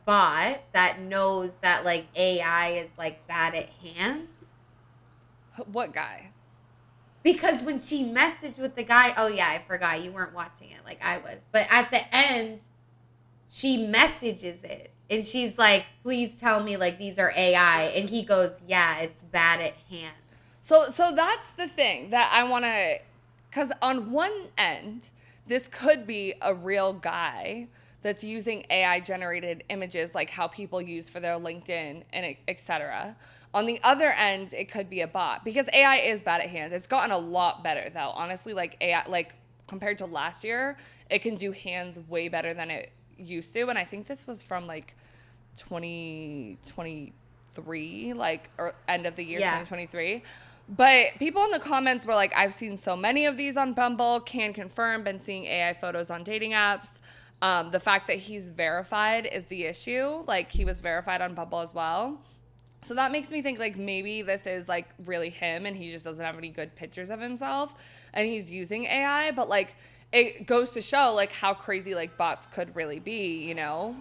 bot that knows that like AI is like bad at hands. What guy? Because when she messaged with the guy, oh yeah, I forgot you weren't watching it like I was. But at the end, she messages it and she's like, please tell me like these are AI. And he goes, yeah, it's bad at hands. So that's the thing that I want to, because on one end, this could be a real guy that's using AI generated images like how people use for their LinkedIn and etc. On the other end, it could be a bot because AI is bad at hands. It's gotten a lot better though. Honestly, like AI, like compared to last year, it can do hands way better than it used to. And I think this was from like 2023, like or end of the year 2023. But people in the comments were like, I've seen so many of these on Bumble, can confirm, been seeing AI photos on dating apps. The fact that he's verified is the issue. Like he was verified on Bumble as well. So that makes me think like maybe this is like really him and he just doesn't have any good pictures of himself and he's using AI. But like it goes to show like how crazy like bots could really be, you know?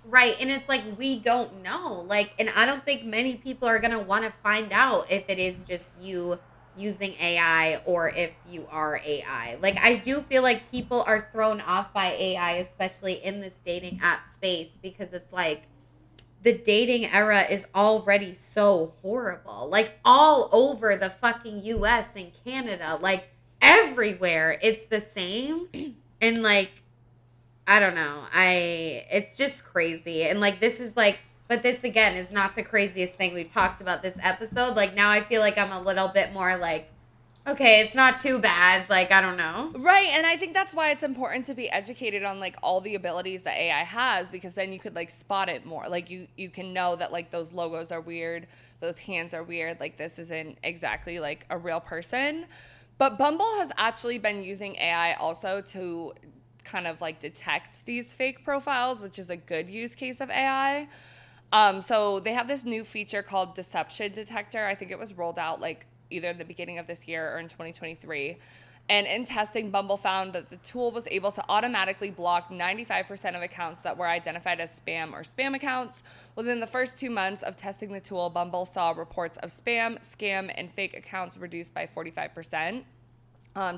Right. And it's like, we don't know. Like, and I don't think many people are going to want to find out if it is just you using AI or if you are AI. Like, I do feel like people are thrown off by AI, especially in this dating app space, because it's like the dating era is already so horrible. Like, all over the fucking US and Canada, like, everywhere it's the same. And, like, I don't know. It's just crazy. And like, this is like, but this again is not the craziest thing we've talked about this episode. Like now I feel like I'm a little bit more like, okay, it's not too bad. Like, I don't know. Right. And I think that's why it's important to be educated on like all the abilities that AI has, because then you could like spot it more. Like you can know that like those logos are weird. Those hands are weird. Like this isn't exactly like a real person. But Bumble has actually been using AI also to kind of like detect these fake profiles, which is a good use case of AI. So they have this new feature called Deception Detector. I think it was rolled out like either in the beginning of this year or in 2023. And in testing, Bumble found that the tool was able to automatically block 95% of accounts that were identified as spam or spam accounts. Within the first 2 months of testing the tool, Bumble saw reports of spam, scam, and fake accounts reduced by 45%.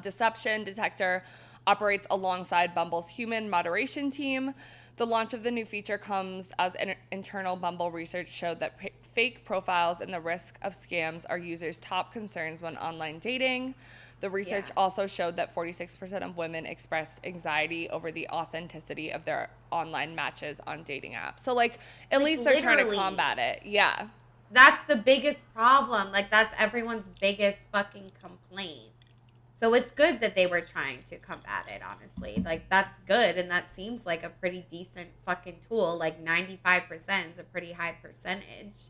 Deception Detector operates alongside Bumble's human moderation team. The launch of the new feature comes as internal Bumble research showed that fake profiles and the risk of scams are users' top concerns when online dating. The research also showed that 46% of women expressed anxiety over the authenticity of their online matches on dating apps. So, like, at least they're trying to combat it. Yeah. That's the biggest problem. Like, that's everyone's biggest fucking complaint. So it's good that they were trying to combat it, honestly. Like, that's good, and that seems like a pretty decent fucking tool. Like, 95% is a pretty high percentage.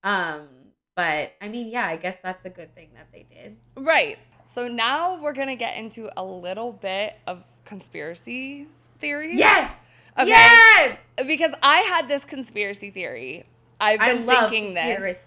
But, I mean, yeah, I guess that's a good thing that they did. Right. So now we're going to get into a little bit of conspiracy theories. Yes! Okay. Yes! Because I had this conspiracy theory. I've been thinking this.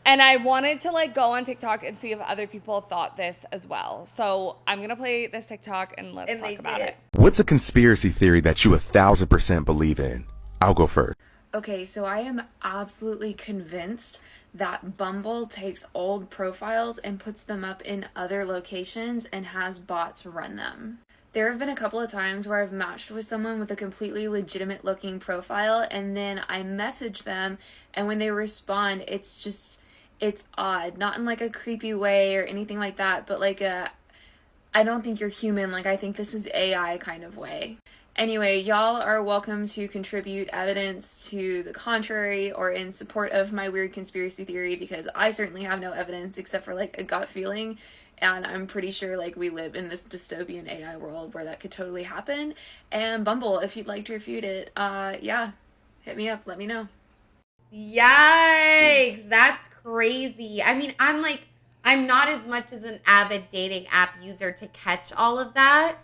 And I wanted to like go on TikTok and see if other people thought this as well. So I'm going to play this TikTok and let's talk about it. What's a conspiracy theory that you 1,000% believe in? I'll go first. Okay, so I am absolutely convinced that Bumble takes old profiles and puts them up in other locations and has bots run them. There have been a couple of times where I've matched with someone with a completely legitimate looking profile and then I message them and when they respond, it's odd, not in like a creepy way or anything like that, but like I don't think you're human, like I think this is AI kind of way. Anyway, y'all are welcome to contribute evidence to the contrary or in support of my weird conspiracy theory, because I certainly have no evidence except for like a gut feeling, and I'm pretty sure like we live in this dystopian AI world where that could totally happen. And Bumble, if you'd like to refute it, yeah, hit me up, let me know. Yikes, that's crazy. I mean, I'm not as much as an avid dating app user to catch all of that,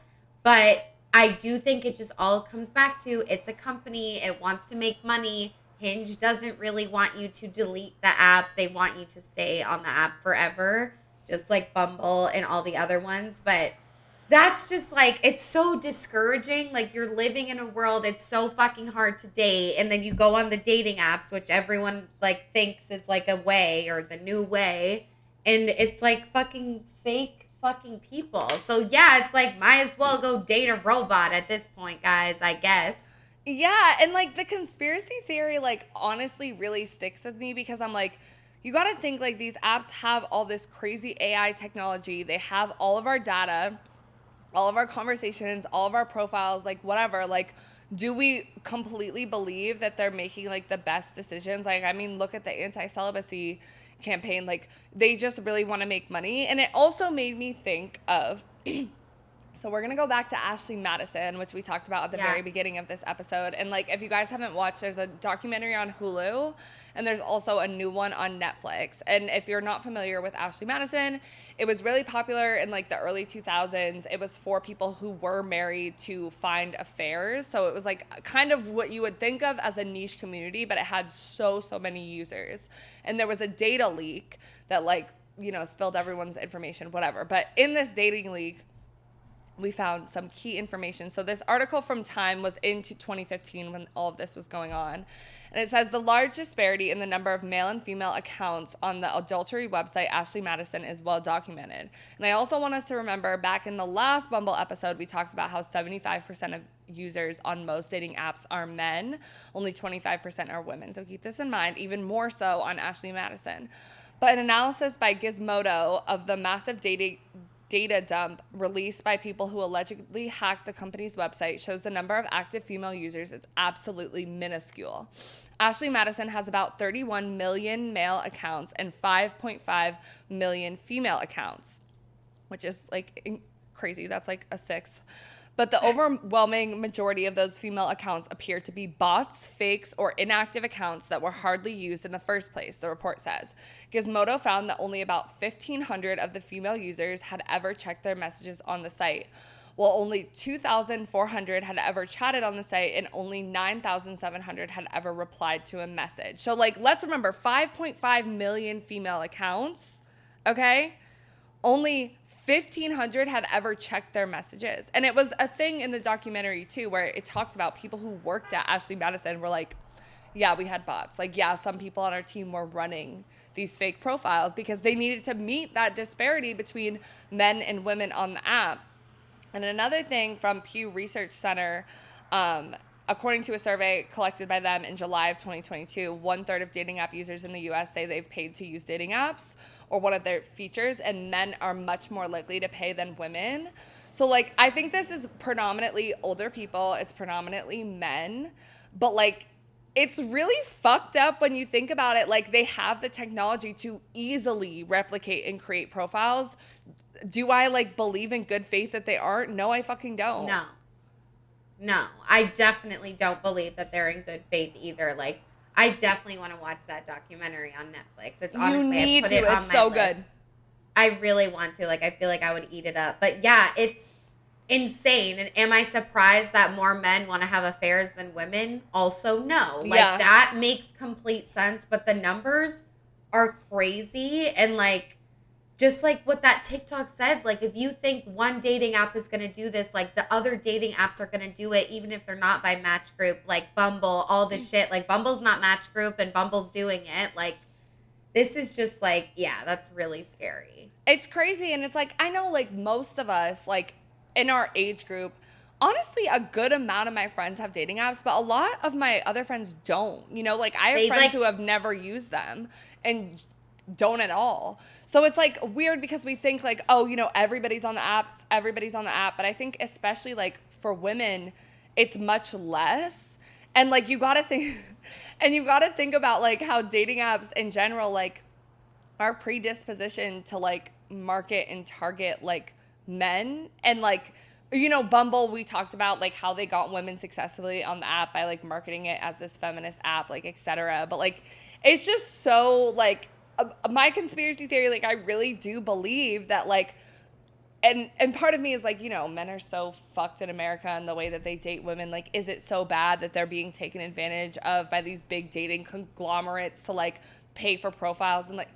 but I do think it just all comes back to it's a company, it wants to make money. Hinge doesn't really want you to delete the app. They want you to stay on the app forever, just like Bumble and all the other ones. But that's just like, it's so discouraging. Like, you're living in a world, it's so fucking hard to date, and then you go on the dating apps, which everyone like thinks is like a way or the new way, and it's like fucking fake fucking people. So yeah, it's like, might as well go date a robot at this point, guys, I guess. Yeah, and like the conspiracy theory like honestly really sticks with me, because I'm like, you got to think like these apps have all this crazy AI technology. They have all of our data, all of our conversations, all of our profiles, like whatever. Like, do we completely believe that they're making like the best decisions? Like, I mean, look at the anti-celibacy campaign. Like, they just really want to make money. And it also made me think of so we're gonna go back to Ashley Madison, which we talked about at the very beginning of this episode. And like, if you guys haven't watched, there's a documentary on Hulu, and there's also a new one on Netflix. And if you're not familiar with Ashley Madison, it was really popular in like the early 2000s. It was for people who were married to find affairs. So it was like kind of what you would think of as a niche community, but it had so many users. And there was a data leak that like, you know, spilled everyone's information, whatever. But in this dating leak, we found some key information. So this article from Time was into 2015 when all of this was going on. And it says the large disparity in the number of male and female accounts on the adultery website Ashley Madison is well documented. And I also want us to remember, back in the last Bumble episode, we talked about how 75% of users on most dating apps are men. Only 25% are women. So keep this in mind, even more so on Ashley Madison. But an analysis by Gizmodo of the massive data dump released by people who allegedly hacked the company's website shows the number of active female users is absolutely minuscule. Ashley Madison has about 31 million male accounts and 5.5 million female accounts, which is like crazy. That's like a sixth. But the overwhelming majority of those female accounts appear to be bots, fakes, or inactive accounts that were hardly used in the first place, the report says. Gizmodo found that only about 1,500 of the female users had ever checked their messages on the site, while only 2,400 had ever chatted on the site and only 9,700 had ever replied to a message. So, like, let's remember, 5.5 million female accounts, okay? Only 1,500 had ever checked their messages. And it was a thing in the documentary too, where it talks about people who worked at Ashley Madison were like, yeah, we had bots. Like, yeah, some people on our team were running these fake profiles because they needed to meet that disparity between men and women on the app. And another thing from Pew Research Center, according to a survey collected by them in July of 2022, 1/3 of dating app users in the U.S. say they've paid to use dating apps or one of their features, and men are much more likely to pay than women. So, like, I think this is predominantly older people. It's predominantly men. But, like, it's really fucked up when you think about it. Like, they have the technology to easily replicate and create profiles. Do I, like, believe in good faith that they are? No, I fucking don't. No, I definitely don't believe that they're in good faith either. Like, I definitely want to watch that documentary on Netflix. It's honestly, you need I put to. it on it's my so list. good. I really want to. Like, I feel like I would eat it up. But yeah, it's insane. And am I surprised that more men want to have affairs than women? Also, no. Like, that makes complete sense. But the numbers are crazy. And like, just like what that TikTok said, like, if you think one dating app is going to do this, like, the other dating apps are going to do it, even if they're not by Match Group, like Bumble, all this shit. Like, Bumble's not Match Group and Bumble's doing it. Like, this is just like, yeah, that's really scary. It's crazy. And it's like, I know, like, most of us, like, in our age group, honestly, a good amount of my friends have dating apps, but a lot of my other friends don't. You know, like, I have friends who have never used them. And don't at all. So it's like weird because we think like, oh, you know, everybody's on the app, but I think especially like for women, it's much less. And like you got to think about like how dating apps in general like are predispositioned to like market and target like men. And like, you know, Bumble, we talked about like how they got women successfully on the app by like marketing it as this feminist app, like etc. But like it's just so like my conspiracy theory, like I really do believe that like and part of me is like, you know, men are so fucked in America and the way that they date women. Like, is it so bad that they're being taken advantage of by these big dating conglomerates to like pay for profiles? And like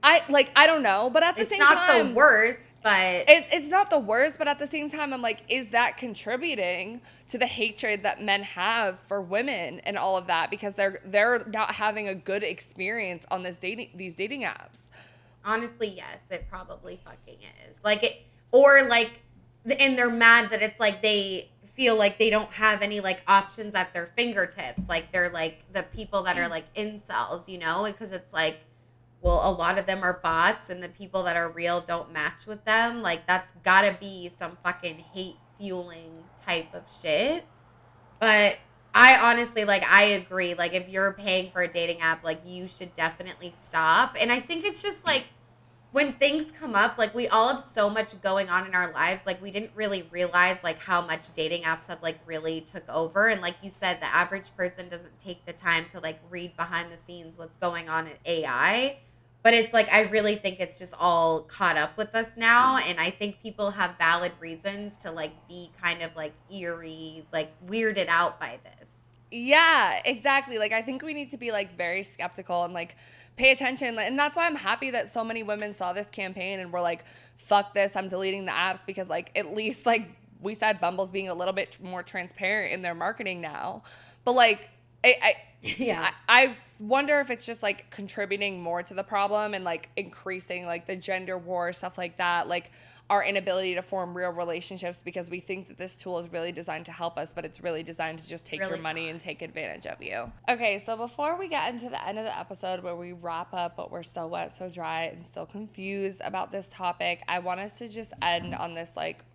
I don't know, but at the same time, it's not the worst, but it's not the worst. But at the same time, I'm like, is that contributing to the hatred that men have for women and all of that because they're not having a good experience on these dating apps? honestly, yes, it probably fucking is. Like it, or like, and they're mad that it's like they feel like they don't have any like options at their fingertips. Like they're like the people that are like incels, you know, because it's like, well, a lot of them are bots and the people that are real don't match with them. Like that's gotta be some fucking hate fueling type of shit. But I honestly, like, I agree. Like, if you're paying for a dating app, like, you should definitely stop. And I think it's just, like, when things come up, like, we all have so much going on in our lives. Like, we didn't really realize, like, how much dating apps have, like, really took over. And like you said, the average person doesn't take the time to, like, read behind the scenes what's going on in AI. But it's, like, I really think it's just all caught up with us now. And I think people have valid reasons to, like, be kind of, like, eerie, like, weirded out by this. Yeah, exactly. Like, I think we need to be, like, very skeptical and, like, pay attention. And that's why I'm happy that so many women saw this campaign and were like, fuck this, I'm deleting the apps. Because, like, at least, like we said, Bumble's being a little bit more transparent in their marketing now. But, like, I wonder if it's just, like, contributing more to the problem and, like, increasing, like, the gender war, stuff like that. Like, our inability to form real relationships because we think that this tool is really designed to help us, but it's really designed to just take Really your money not. and take advantage of you. Okay, so before we get into the end of the episode where we wrap up, but we're so wet, so dry, and still confused about this topic, I want us to just end on this, like,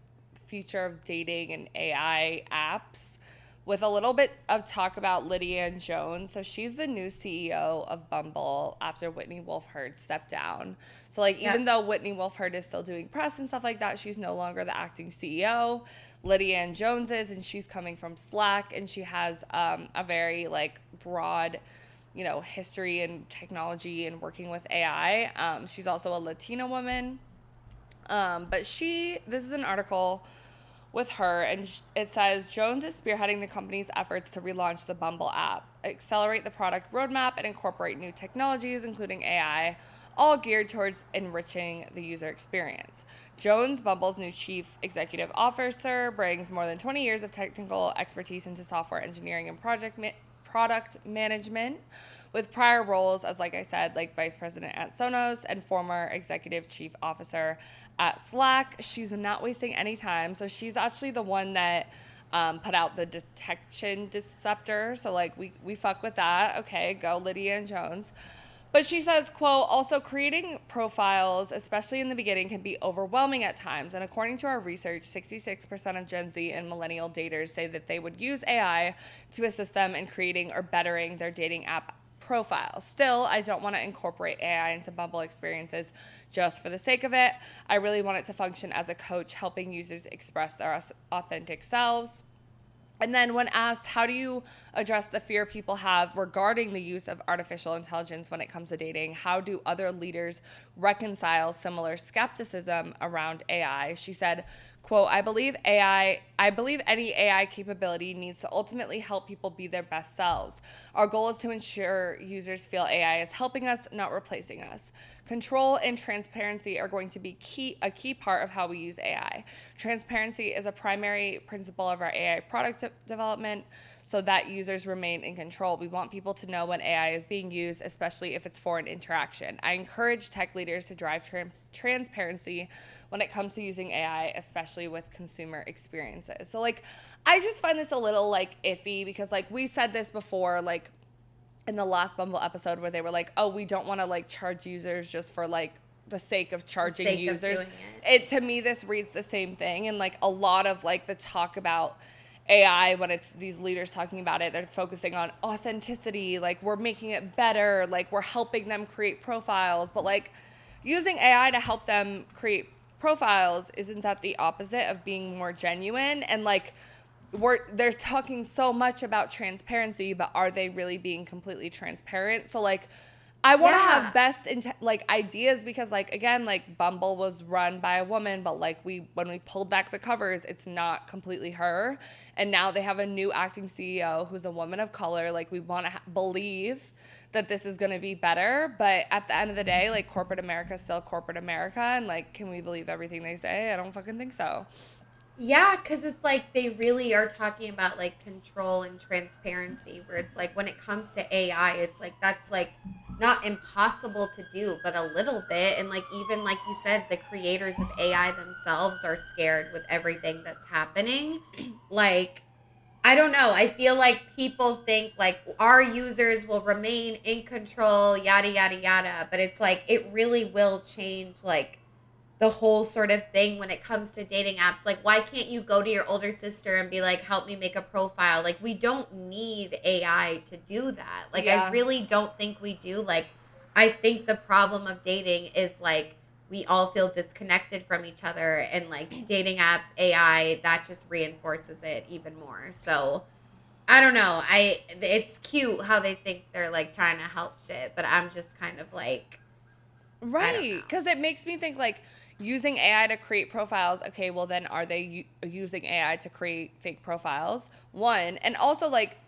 future of dating and AI apps with a little bit of talk about Lydia and Jones. So she's the new CEO of Bumble after Whitney Wolf Herd stepped down. So like even though Whitney Wolf Herd is still doing press and stuff like that, she's no longer the acting CEO. Lydia and Jones is, and she's coming from Slack, and she has a very like broad, you know, history and technology and working with AI. She's also a Latina woman. But this is an article with her, and it says Jones is spearheading the company's efforts to relaunch the Bumble app, accelerate the product roadmap, and incorporate new technologies, including AI, all geared towards enriching the user experience. Jones, Bumble's new chief executive officer, brings more than 20 years of technical expertise into software engineering and product management, with prior roles as, like I said, like vice president at Sonos and former executive chief officer at Slack. She's not wasting any time. So she's actually the one that put out the detection deceptor. So like we fuck with that. Okay, go Lydia and Jones. But she says, quote, also creating profiles, especially in the beginning, can be overwhelming at times. And according to our research, 66% of Gen Z and millennial daters say that they would use AI to assist them in creating or bettering their dating app profiles. Still, I don't want to incorporate AI into Bumble experiences just for the sake of it. I really want it to function as a coach, helping users express their authentic selves. And then when asked, how do you address the fear people have regarding the use of artificial intelligence when it comes to dating? How do other leaders reconcile similar skepticism around AI? She said, quote, I believe any AI capability needs to ultimately help people be their best selves. Our goal is to ensure users feel AI is helping us, not replacing us. Control and transparency are going to be a key part of how we use AI. Transparency is a primary principle of our AI product development so that users remain in control. We want people to know when AI is being used, especially if it's for an interaction. I encourage tech leaders to drive transparency when it comes to using AI, especially with consumer experiences. So like, I just find this a little like iffy because like we said this before, like in the last Bumble episode where they were like, oh, we don't want to like charge users just for like the sake of charging users. It to me, this reads the same thing. And like a lot of like the talk about AI, when it's these leaders talking about it, they're focusing on authenticity. Like we're making it better. Like we're helping them create profiles. But like using AI to help them create profiles, isn't that the opposite of being more genuine? And like there's talking so much about transparency, but are they really being completely transparent? So like I want to have best like ideas, because like again, like Bumble was run by a woman, but like when we pulled back the covers, it's not completely her. And now they have a new acting CEO who's a woman of color. Like we want to believe that this is going to be better, but at the end of the day, like corporate America is still corporate America, and like can we believe everything they say? I don't fucking think so. Yeah, because it's like they really are talking about like control and transparency, where it's like when it comes to AI, it's like that's like not impossible to do, but a little bit. And like even like you said, the creators of AI themselves are scared with everything that's happening. Like, I don't know. I feel like people think like our users will remain in control, yada, yada, yada. But it's like it really will change like the whole sort of thing when it comes to dating apps. Like, why can't you go to your older sister and be like, help me make a profile? Like, we don't need AI to do that. Like, I really don't think we do. Like, I think the problem of dating is like we all feel disconnected from each other, and like dating apps, AI, that just reinforces it even more. So I don't know. It's cute how they think they're like trying to help shit, but I'm just kind of like, right, because it makes me think like using AI to create profiles. Okay, well then are they using AI to create fake profiles? One, and also like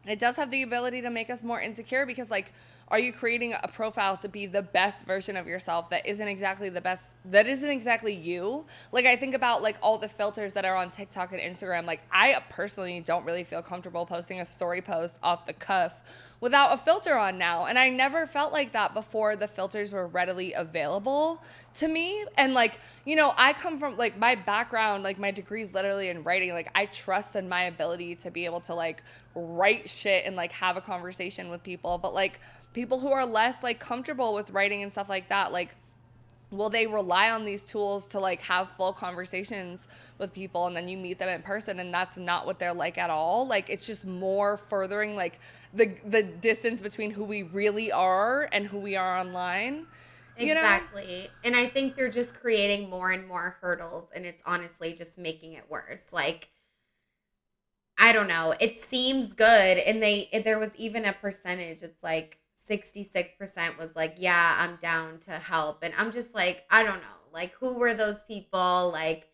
it does have the ability to make us more insecure, because like are you creating a profile to be the best version of yourself that isn't exactly the best, that isn't exactly you? Like I think about like all the filters that are on TikTok and Instagram. Like I personally don't really feel comfortable posting a story post off the cuff without a filter on now. And I never felt like that before the filters were readily available to me. And like, you know, I come from like my background, like my degree's literally in writing. Like I trust in my ability to be able to like write shit and like have a conversation with people. But like people who are less like comfortable with writing and stuff like that, like will they rely on these tools to like have full conversations with people, and then you meet them in person and that's not what they're like at all? Like it's just more furthering like the distance between who we really are and who we are online. Exactly. Know? And I think they're just creating more and more hurdles, and it's honestly just making it worse. Like I don't know. It seems good, and there was even a percentage. It's like 66% was like, yeah, I'm down to help. And I'm just like, I don't know. Like, who were those people? Like,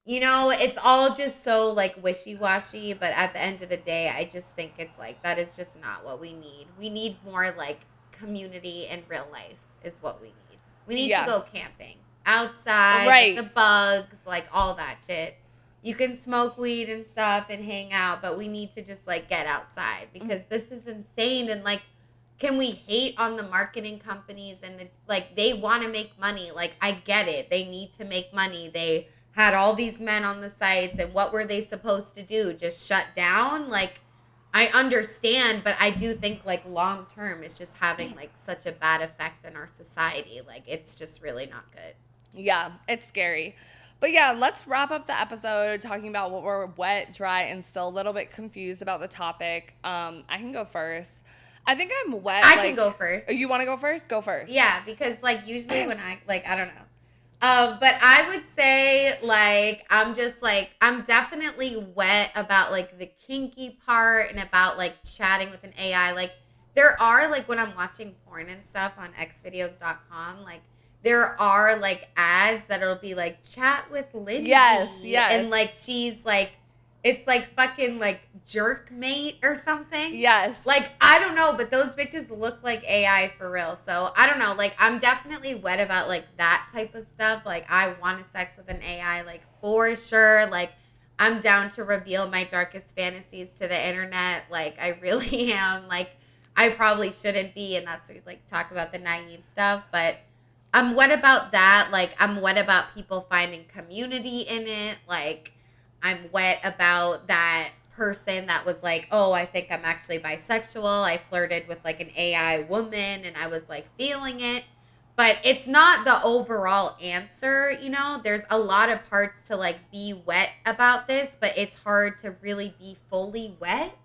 you know, it's all just so like wishy-washy. But at the end of the day, I just think it's like, that is just not what we need. We need more like community in real life is what we need. We need to go camping outside, right, with the bugs, like all that shit. You can smoke weed and stuff and hang out, but we need to just like get outside, because this is insane. And like, can we hate on the marketing companies and like they want to make money? Like I get it. They need to make money. They had all these men on the sites, and what were they supposed to do? Just shut down? Like I understand, but I do think like long term it's just having like such a bad effect on our society. Like it's just really not good. Yeah, it's scary. But yeah, let's wrap up the episode talking about what we're wet, dry, and still a little bit confused about the topic. I can go first. I think I'm wet. I can go first. You want to go first? Go first. Yeah, because like usually when I like, I don't know. But I would say like I'm definitely wet about like the kinky part and about like chatting with an AI. Like there are like when I'm watching porn and stuff on xvideos.com, like there are like ads that'll be like chat with Lindsay. Yes. And like she's like, it's like fucking like jerk mate or something. Yes. Like, I don't know, but those bitches look like AI for real. So I don't know. Like, I'm definitely wet about like that type of stuff. Like, I want to sex with an AI, like for sure. Like, I'm down to reveal my darkest fantasies to the internet. Like, I really am. Like, I probably shouldn't be, and that's where like talk about the naive stuff. But I'm wet about that. Like, I'm wet about people finding community in it. Like, I'm wet about that person that was like, oh, I think I'm actually bisexual. I flirted with like an AI woman and I was like feeling it. But it's not the overall answer, you know? There's a lot of parts to like be wet about this, but it's hard to really be fully wet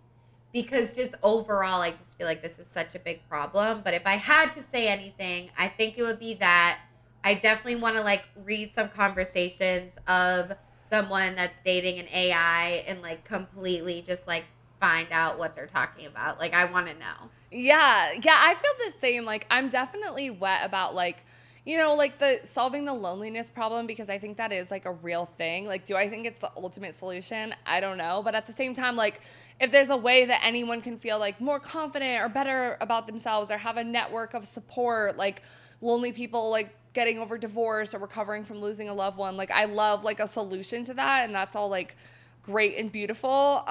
because just overall, I just feel like this is such a big problem. But if I had to say anything, I think it would be that I definitely want to like read some conversations of someone that's dating an AI and like completely just like find out what they're talking about. Like, I want to know. Yeah, I feel the same. Like, I'm definitely wet about like, you know, like the solving the loneliness problem because I think that is like a real thing. Like, do I think it's the ultimate solution? I don't know. But at the same time, like, if there's a way that anyone can feel like more confident or better about themselves or have a network of support, like lonely people like getting over divorce or recovering from losing a loved one, like I love like a solution to that, and that's all like great and beautiful.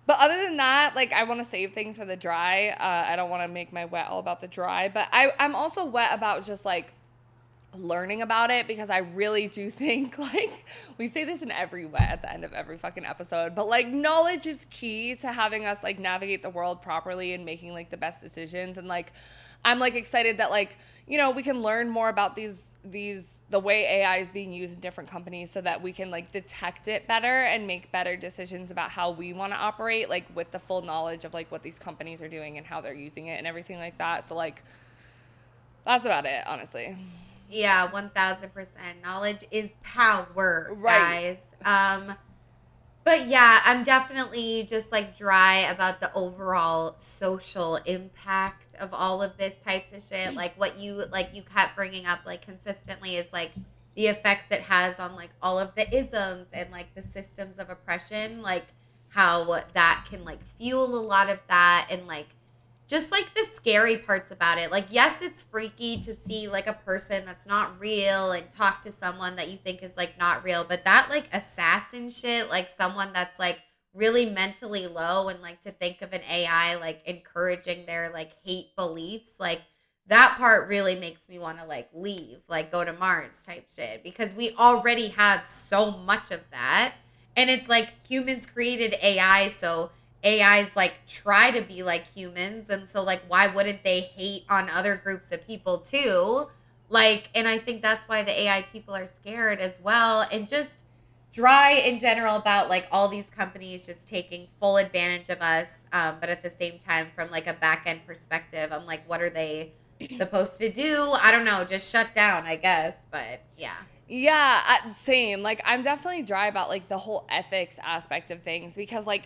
But other than that, like, I want to save things for the dry. I don't want to make my wet all about the dry. But I'm also wet about just, like, learning about it because I really do think, like, we say this in every wet at the end of every fucking episode. But, like, knowledge is key to having us, like, navigate the world properly and making, like, the best decisions. And, like, I'm, like, excited that, like, you know, we can learn more about the way AI is being used in different companies so that we can like detect it better and make better decisions about how we want to operate, like with the full knowledge of like what these companies are doing and how they're using it and everything like that. So like, that's about it, honestly. Yeah, 1000%. Knowledge is power, Right. guys. But yeah, I'm definitely just like dry about the overall social impact of all of this types of shit. Like what you kept bringing up like consistently is like the effects it has on like all of the isms and like the systems of oppression, like how that can like fuel a lot of that and like just like the scary parts about it. Like, yes, it's freaky to see like a person that's not real and talk to someone that you think is like not real, but that like assassin shit, like someone that's like really mentally low and like to think of an AI like encouraging their like hate beliefs, like that part really makes me want to like leave, like go to Mars type shit, because we already have so much of that. And it's like humans created AI, so AIs like try to be like humans, and so like why wouldn't they hate on other groups of people too? Like, and I think that's why the AI people are scared as well, and just dry in general about like all these companies just taking full advantage of us, but at the same time from like a back end perspective, I'm like, what are they supposed to do? I don't know, just shut down, I guess. But yeah. Yeah, same. Like, I'm definitely dry about like the whole ethics aspect of things because like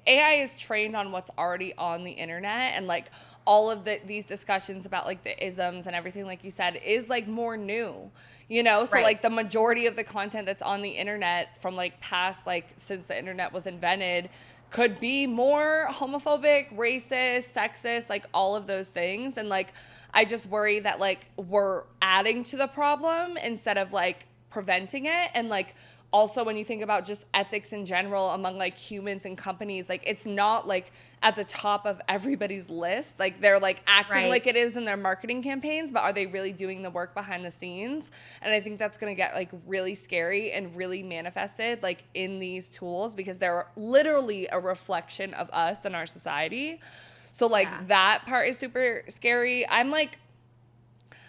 AI is trained on what's already on the internet, and like all of these discussions about like the isms and everything, like you said, is like more new, you know? So Right. like the majority of the content that's on the internet from like past, like since the internet was invented, could be more homophobic, racist, sexist, like all of those things. And like, I just worry that like we're adding to the problem instead of like preventing it. And like, also when you think about just ethics in general among like humans and companies, like it's not like at the top of everybody's list. Like they're like acting Right. like it is in their marketing campaigns, but are they really doing the work behind the scenes? And I think that's going to get like really scary and really manifested like in these tools because they're literally a reflection of us and our society. So like that part is super scary. I'm like,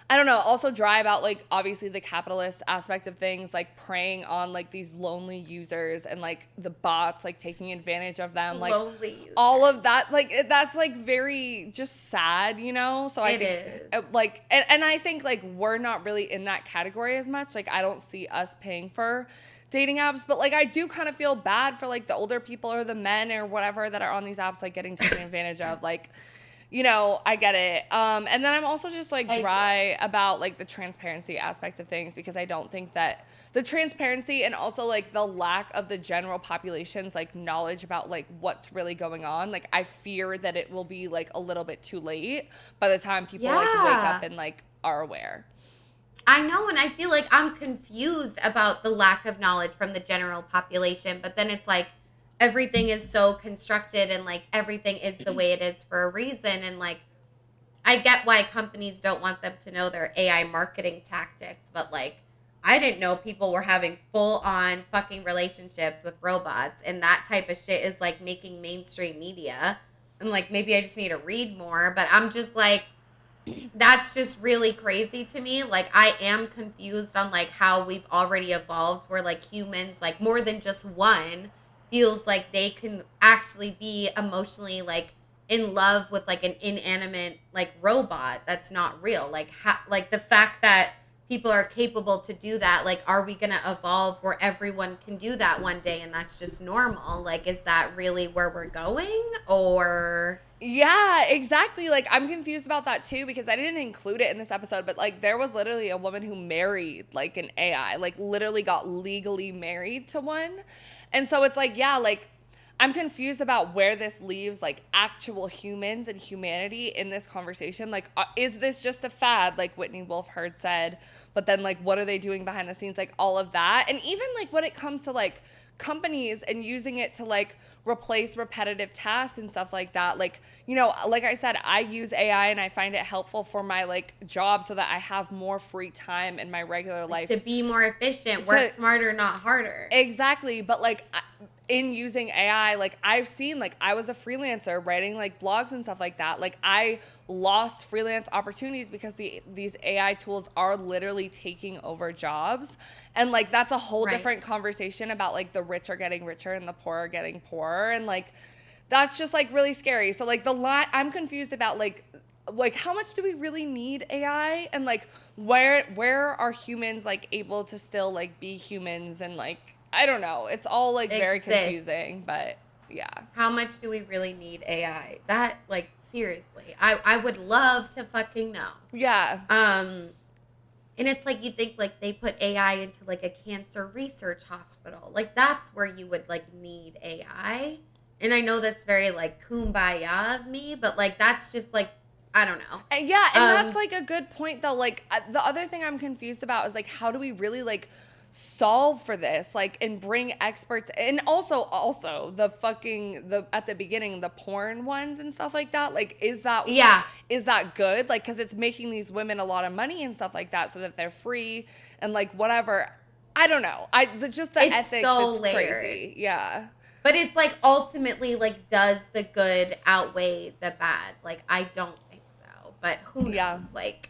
I don't know, also dry about like obviously the capitalist aspect of things, like preying on like these lonely users and like the bots like taking advantage of them, like Lonely users. all of that, like that's like very just sad, you know? So I think like and I think like we're not really in that category as much. Like I don't see us paying for dating apps, but like I do kind of feel bad for like the older people or the men or whatever that are on these apps like getting taken advantage of. Like, you know, I get it. And then I'm also just like dry about like the transparency aspect of things because I don't think that the transparency and also like the lack of the general population's like knowledge about like what's really going on. Like I fear that it will be like a little bit too late by the time people like wake up and like are aware. I know, and I feel like I'm confused about the lack of knowledge from the general population, but then it's like everything is so constructed and like everything is the way it is for a reason, and like I get why companies don't want them to know their AI marketing tactics, but like I didn't know people were having full on fucking relationships with robots, and that type of shit is like making mainstream media. And like, maybe I just need to read more, but I'm just like, that's just really crazy to me. Like, I am confused on like how we've already evolved where like humans, like more than just one, feels like they can actually be emotionally like in love with like an inanimate like robot that's not real. Like like the fact that people are capable to do that, like, are we gonna evolve where everyone can do that one day and that's just normal? Like, is that really where we're going? Or Yeah, exactly. Like, I'm confused about that too because I didn't include it in this episode, but like there was literally a woman who married like an AI, like literally got legally married to one. And so it's like, yeah, like I'm confused about where this leaves like actual humans and humanity in this conversation. Like, is this just a fad, like Whitney Wolf Herd said? But then, like, what are they doing behind the scenes? Like, all of that. And even like when it comes to like companies and using it to like replace repetitive tasks and stuff like that. Like, you know, like I said, I use AI and I find it helpful for my like job so that I have more free time in my regular life. to be more efficient, work smarter, not harder. Exactly. But like in using AI, like I've seen, like I was a freelancer writing like blogs and stuff like that. Like I lost freelance opportunities because these AI tools are literally taking over jobs. And like that's a whole different conversation about like the rich are getting richer and the poor are getting poorer. And like that's just like really scary. So like I'm confused about like how much do we really need AI, and like where are humans like able to still like be humans, and like I don't know. It's all like very confusing, but yeah. How much do we really need AI? That, like, seriously, I would love to fucking know. Yeah. And it's like, you think like they put AI into like a cancer research hospital. Like that's where you would like need AI. And I know that's very like kumbaya of me, but like that's just like, I don't know. Yeah, and that's like a good point though. Like the other thing I'm confused about is like how do we really like solve for this, like, and bring experts, and also the at the beginning the porn ones and stuff like that, like is that good, like, because it's making these women a lot of money and stuff like that so that they're free and like whatever. I don't know, it's ethics, so it's crazy. Yeah, but it's like ultimately like, does the good outweigh the bad? Like I don't think so, but who knows? Like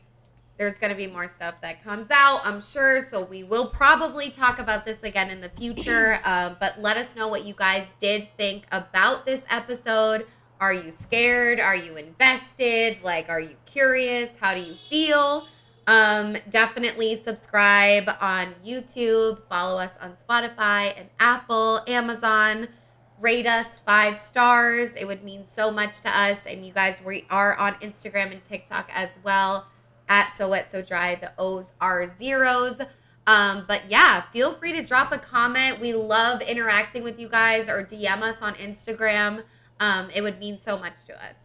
there's going to be more stuff that comes out, I'm sure. So we will probably talk about this again in the future. But let us know what you guys did think about this episode. Are you scared? Are you invested? Like, are you curious? How do you feel? Definitely subscribe on YouTube. Follow us on Spotify and Apple, Amazon. Rate us 5 stars. It would mean so much to us. And you guys, we are on Instagram and TikTok as well. At So Wet So Dry, the O's are zeros. But yeah, feel free to drop a comment. We love interacting with you guys, or DM us on Instagram. It would mean so much to us.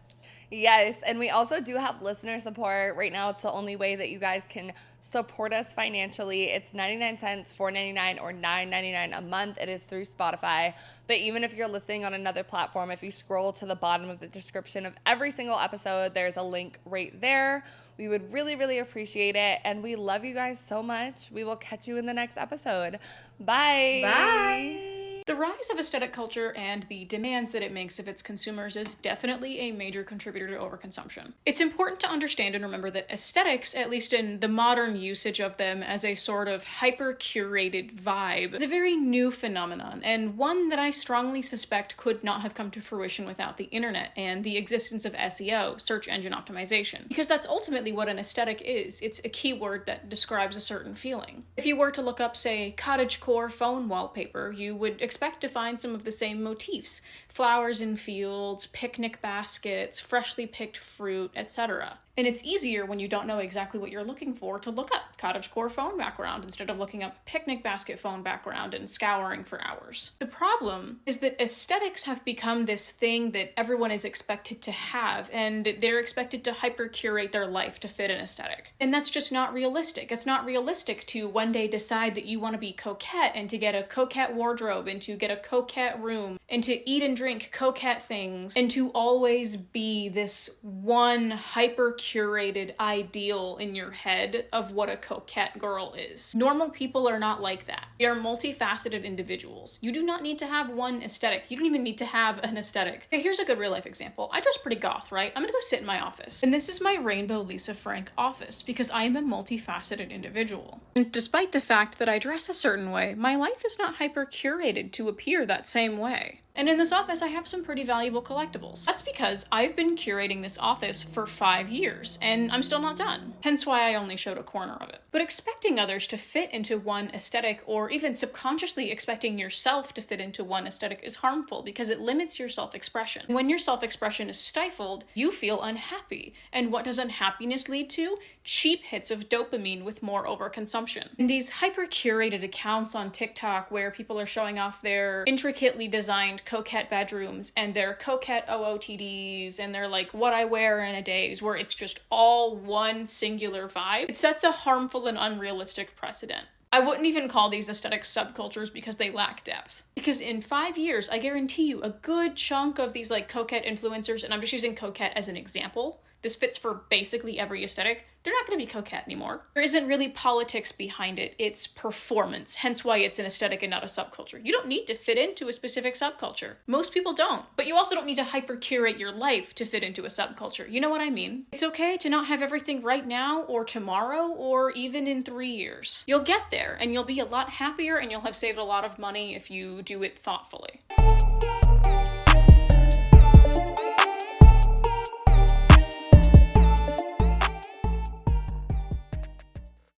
Yes, and we also do have listener support. Right now, it's the only way that you guys can support us financially. It's 99 cents, $4.99, or $9.99 a month. It is through Spotify. But even if you're listening on another platform, if you scroll to the bottom of the description of every single episode, there's a link right there. We would really, really appreciate it. And we love you guys so much. We will catch you in the next episode. Bye. Bye. The rise of aesthetic culture and the demands that it makes of its consumers is definitely a major contributor to overconsumption. It's important to understand and remember that aesthetics, at least in the modern usage of them as a sort of hyper-curated vibe, is a very new phenomenon, and one that I strongly suspect could not have come to fruition without the internet and the existence of SEO, search engine optimization. Because that's ultimately what an aesthetic is. It's a keyword that describes a certain feeling. If you were to look up, say, cottagecore phone wallpaper, you would expect to find some of the same motifs: flowers in fields, picnic baskets, freshly picked fruit, etc. And it's easier when you don't know exactly what you're looking for to look up cottagecore phone background instead of looking up picnic basket phone background and scouring for hours. The problem is that aesthetics have become this thing that everyone is expected to have, and they're expected to hyper-curate their life to fit an aesthetic. And that's just not realistic. It's not realistic to one day decide that you want to be coquette and to get a coquette wardrobe and and to get a coquette room and to eat and drink coquette things and to always be this one hyper curated ideal in your head of what a coquette girl is. Normal people are not like that. We are multifaceted individuals. You do not need to have one aesthetic. You don't even need to have an aesthetic. Okay, here's a good real life example. I dress pretty goth, right? I'm gonna go sit in my office. And this is my rainbow Lisa Frank office because I am a multifaceted individual. And despite the fact that I dress a certain way, my life is not hyper curated to appear that same way. And in this office, I have some pretty valuable collectibles. That's because I've been curating this office for 5 years, and I'm still not done. Hence why I only showed a corner of it. But expecting others to fit into one aesthetic, or even subconsciously expecting yourself to fit into one aesthetic, is harmful because it limits your self-expression. When your self-expression is stifled, you feel unhappy. And what does unhappiness lead to? Cheap hits of dopamine with more overconsumption. And these hyper-curated accounts on TikTok where people are showing off their intricately designed coquette bedrooms and their coquette OOTDs and their like what I wear in a days, where it's just all one singular vibe, it sets a harmful and unrealistic precedent. I wouldn't even call these aesthetic subcultures because they lack depth. Because in 5 years, I guarantee you a good chunk of these like coquette influencers, and I'm just using coquette as an example, this fits for basically every aesthetic, they're not going to be coquette anymore. There isn't really politics behind it, it's performance, hence why it's an aesthetic and not a subculture. You don't need to fit into a specific subculture. Most people don't, but you also don't need to hyper-curate your life to fit into a subculture. You know what I mean? It's okay to not have everything right now, or tomorrow, or even in 3 years. You'll get there, and you'll be a lot happier, and you'll have saved a lot of money if you do it thoughtfully.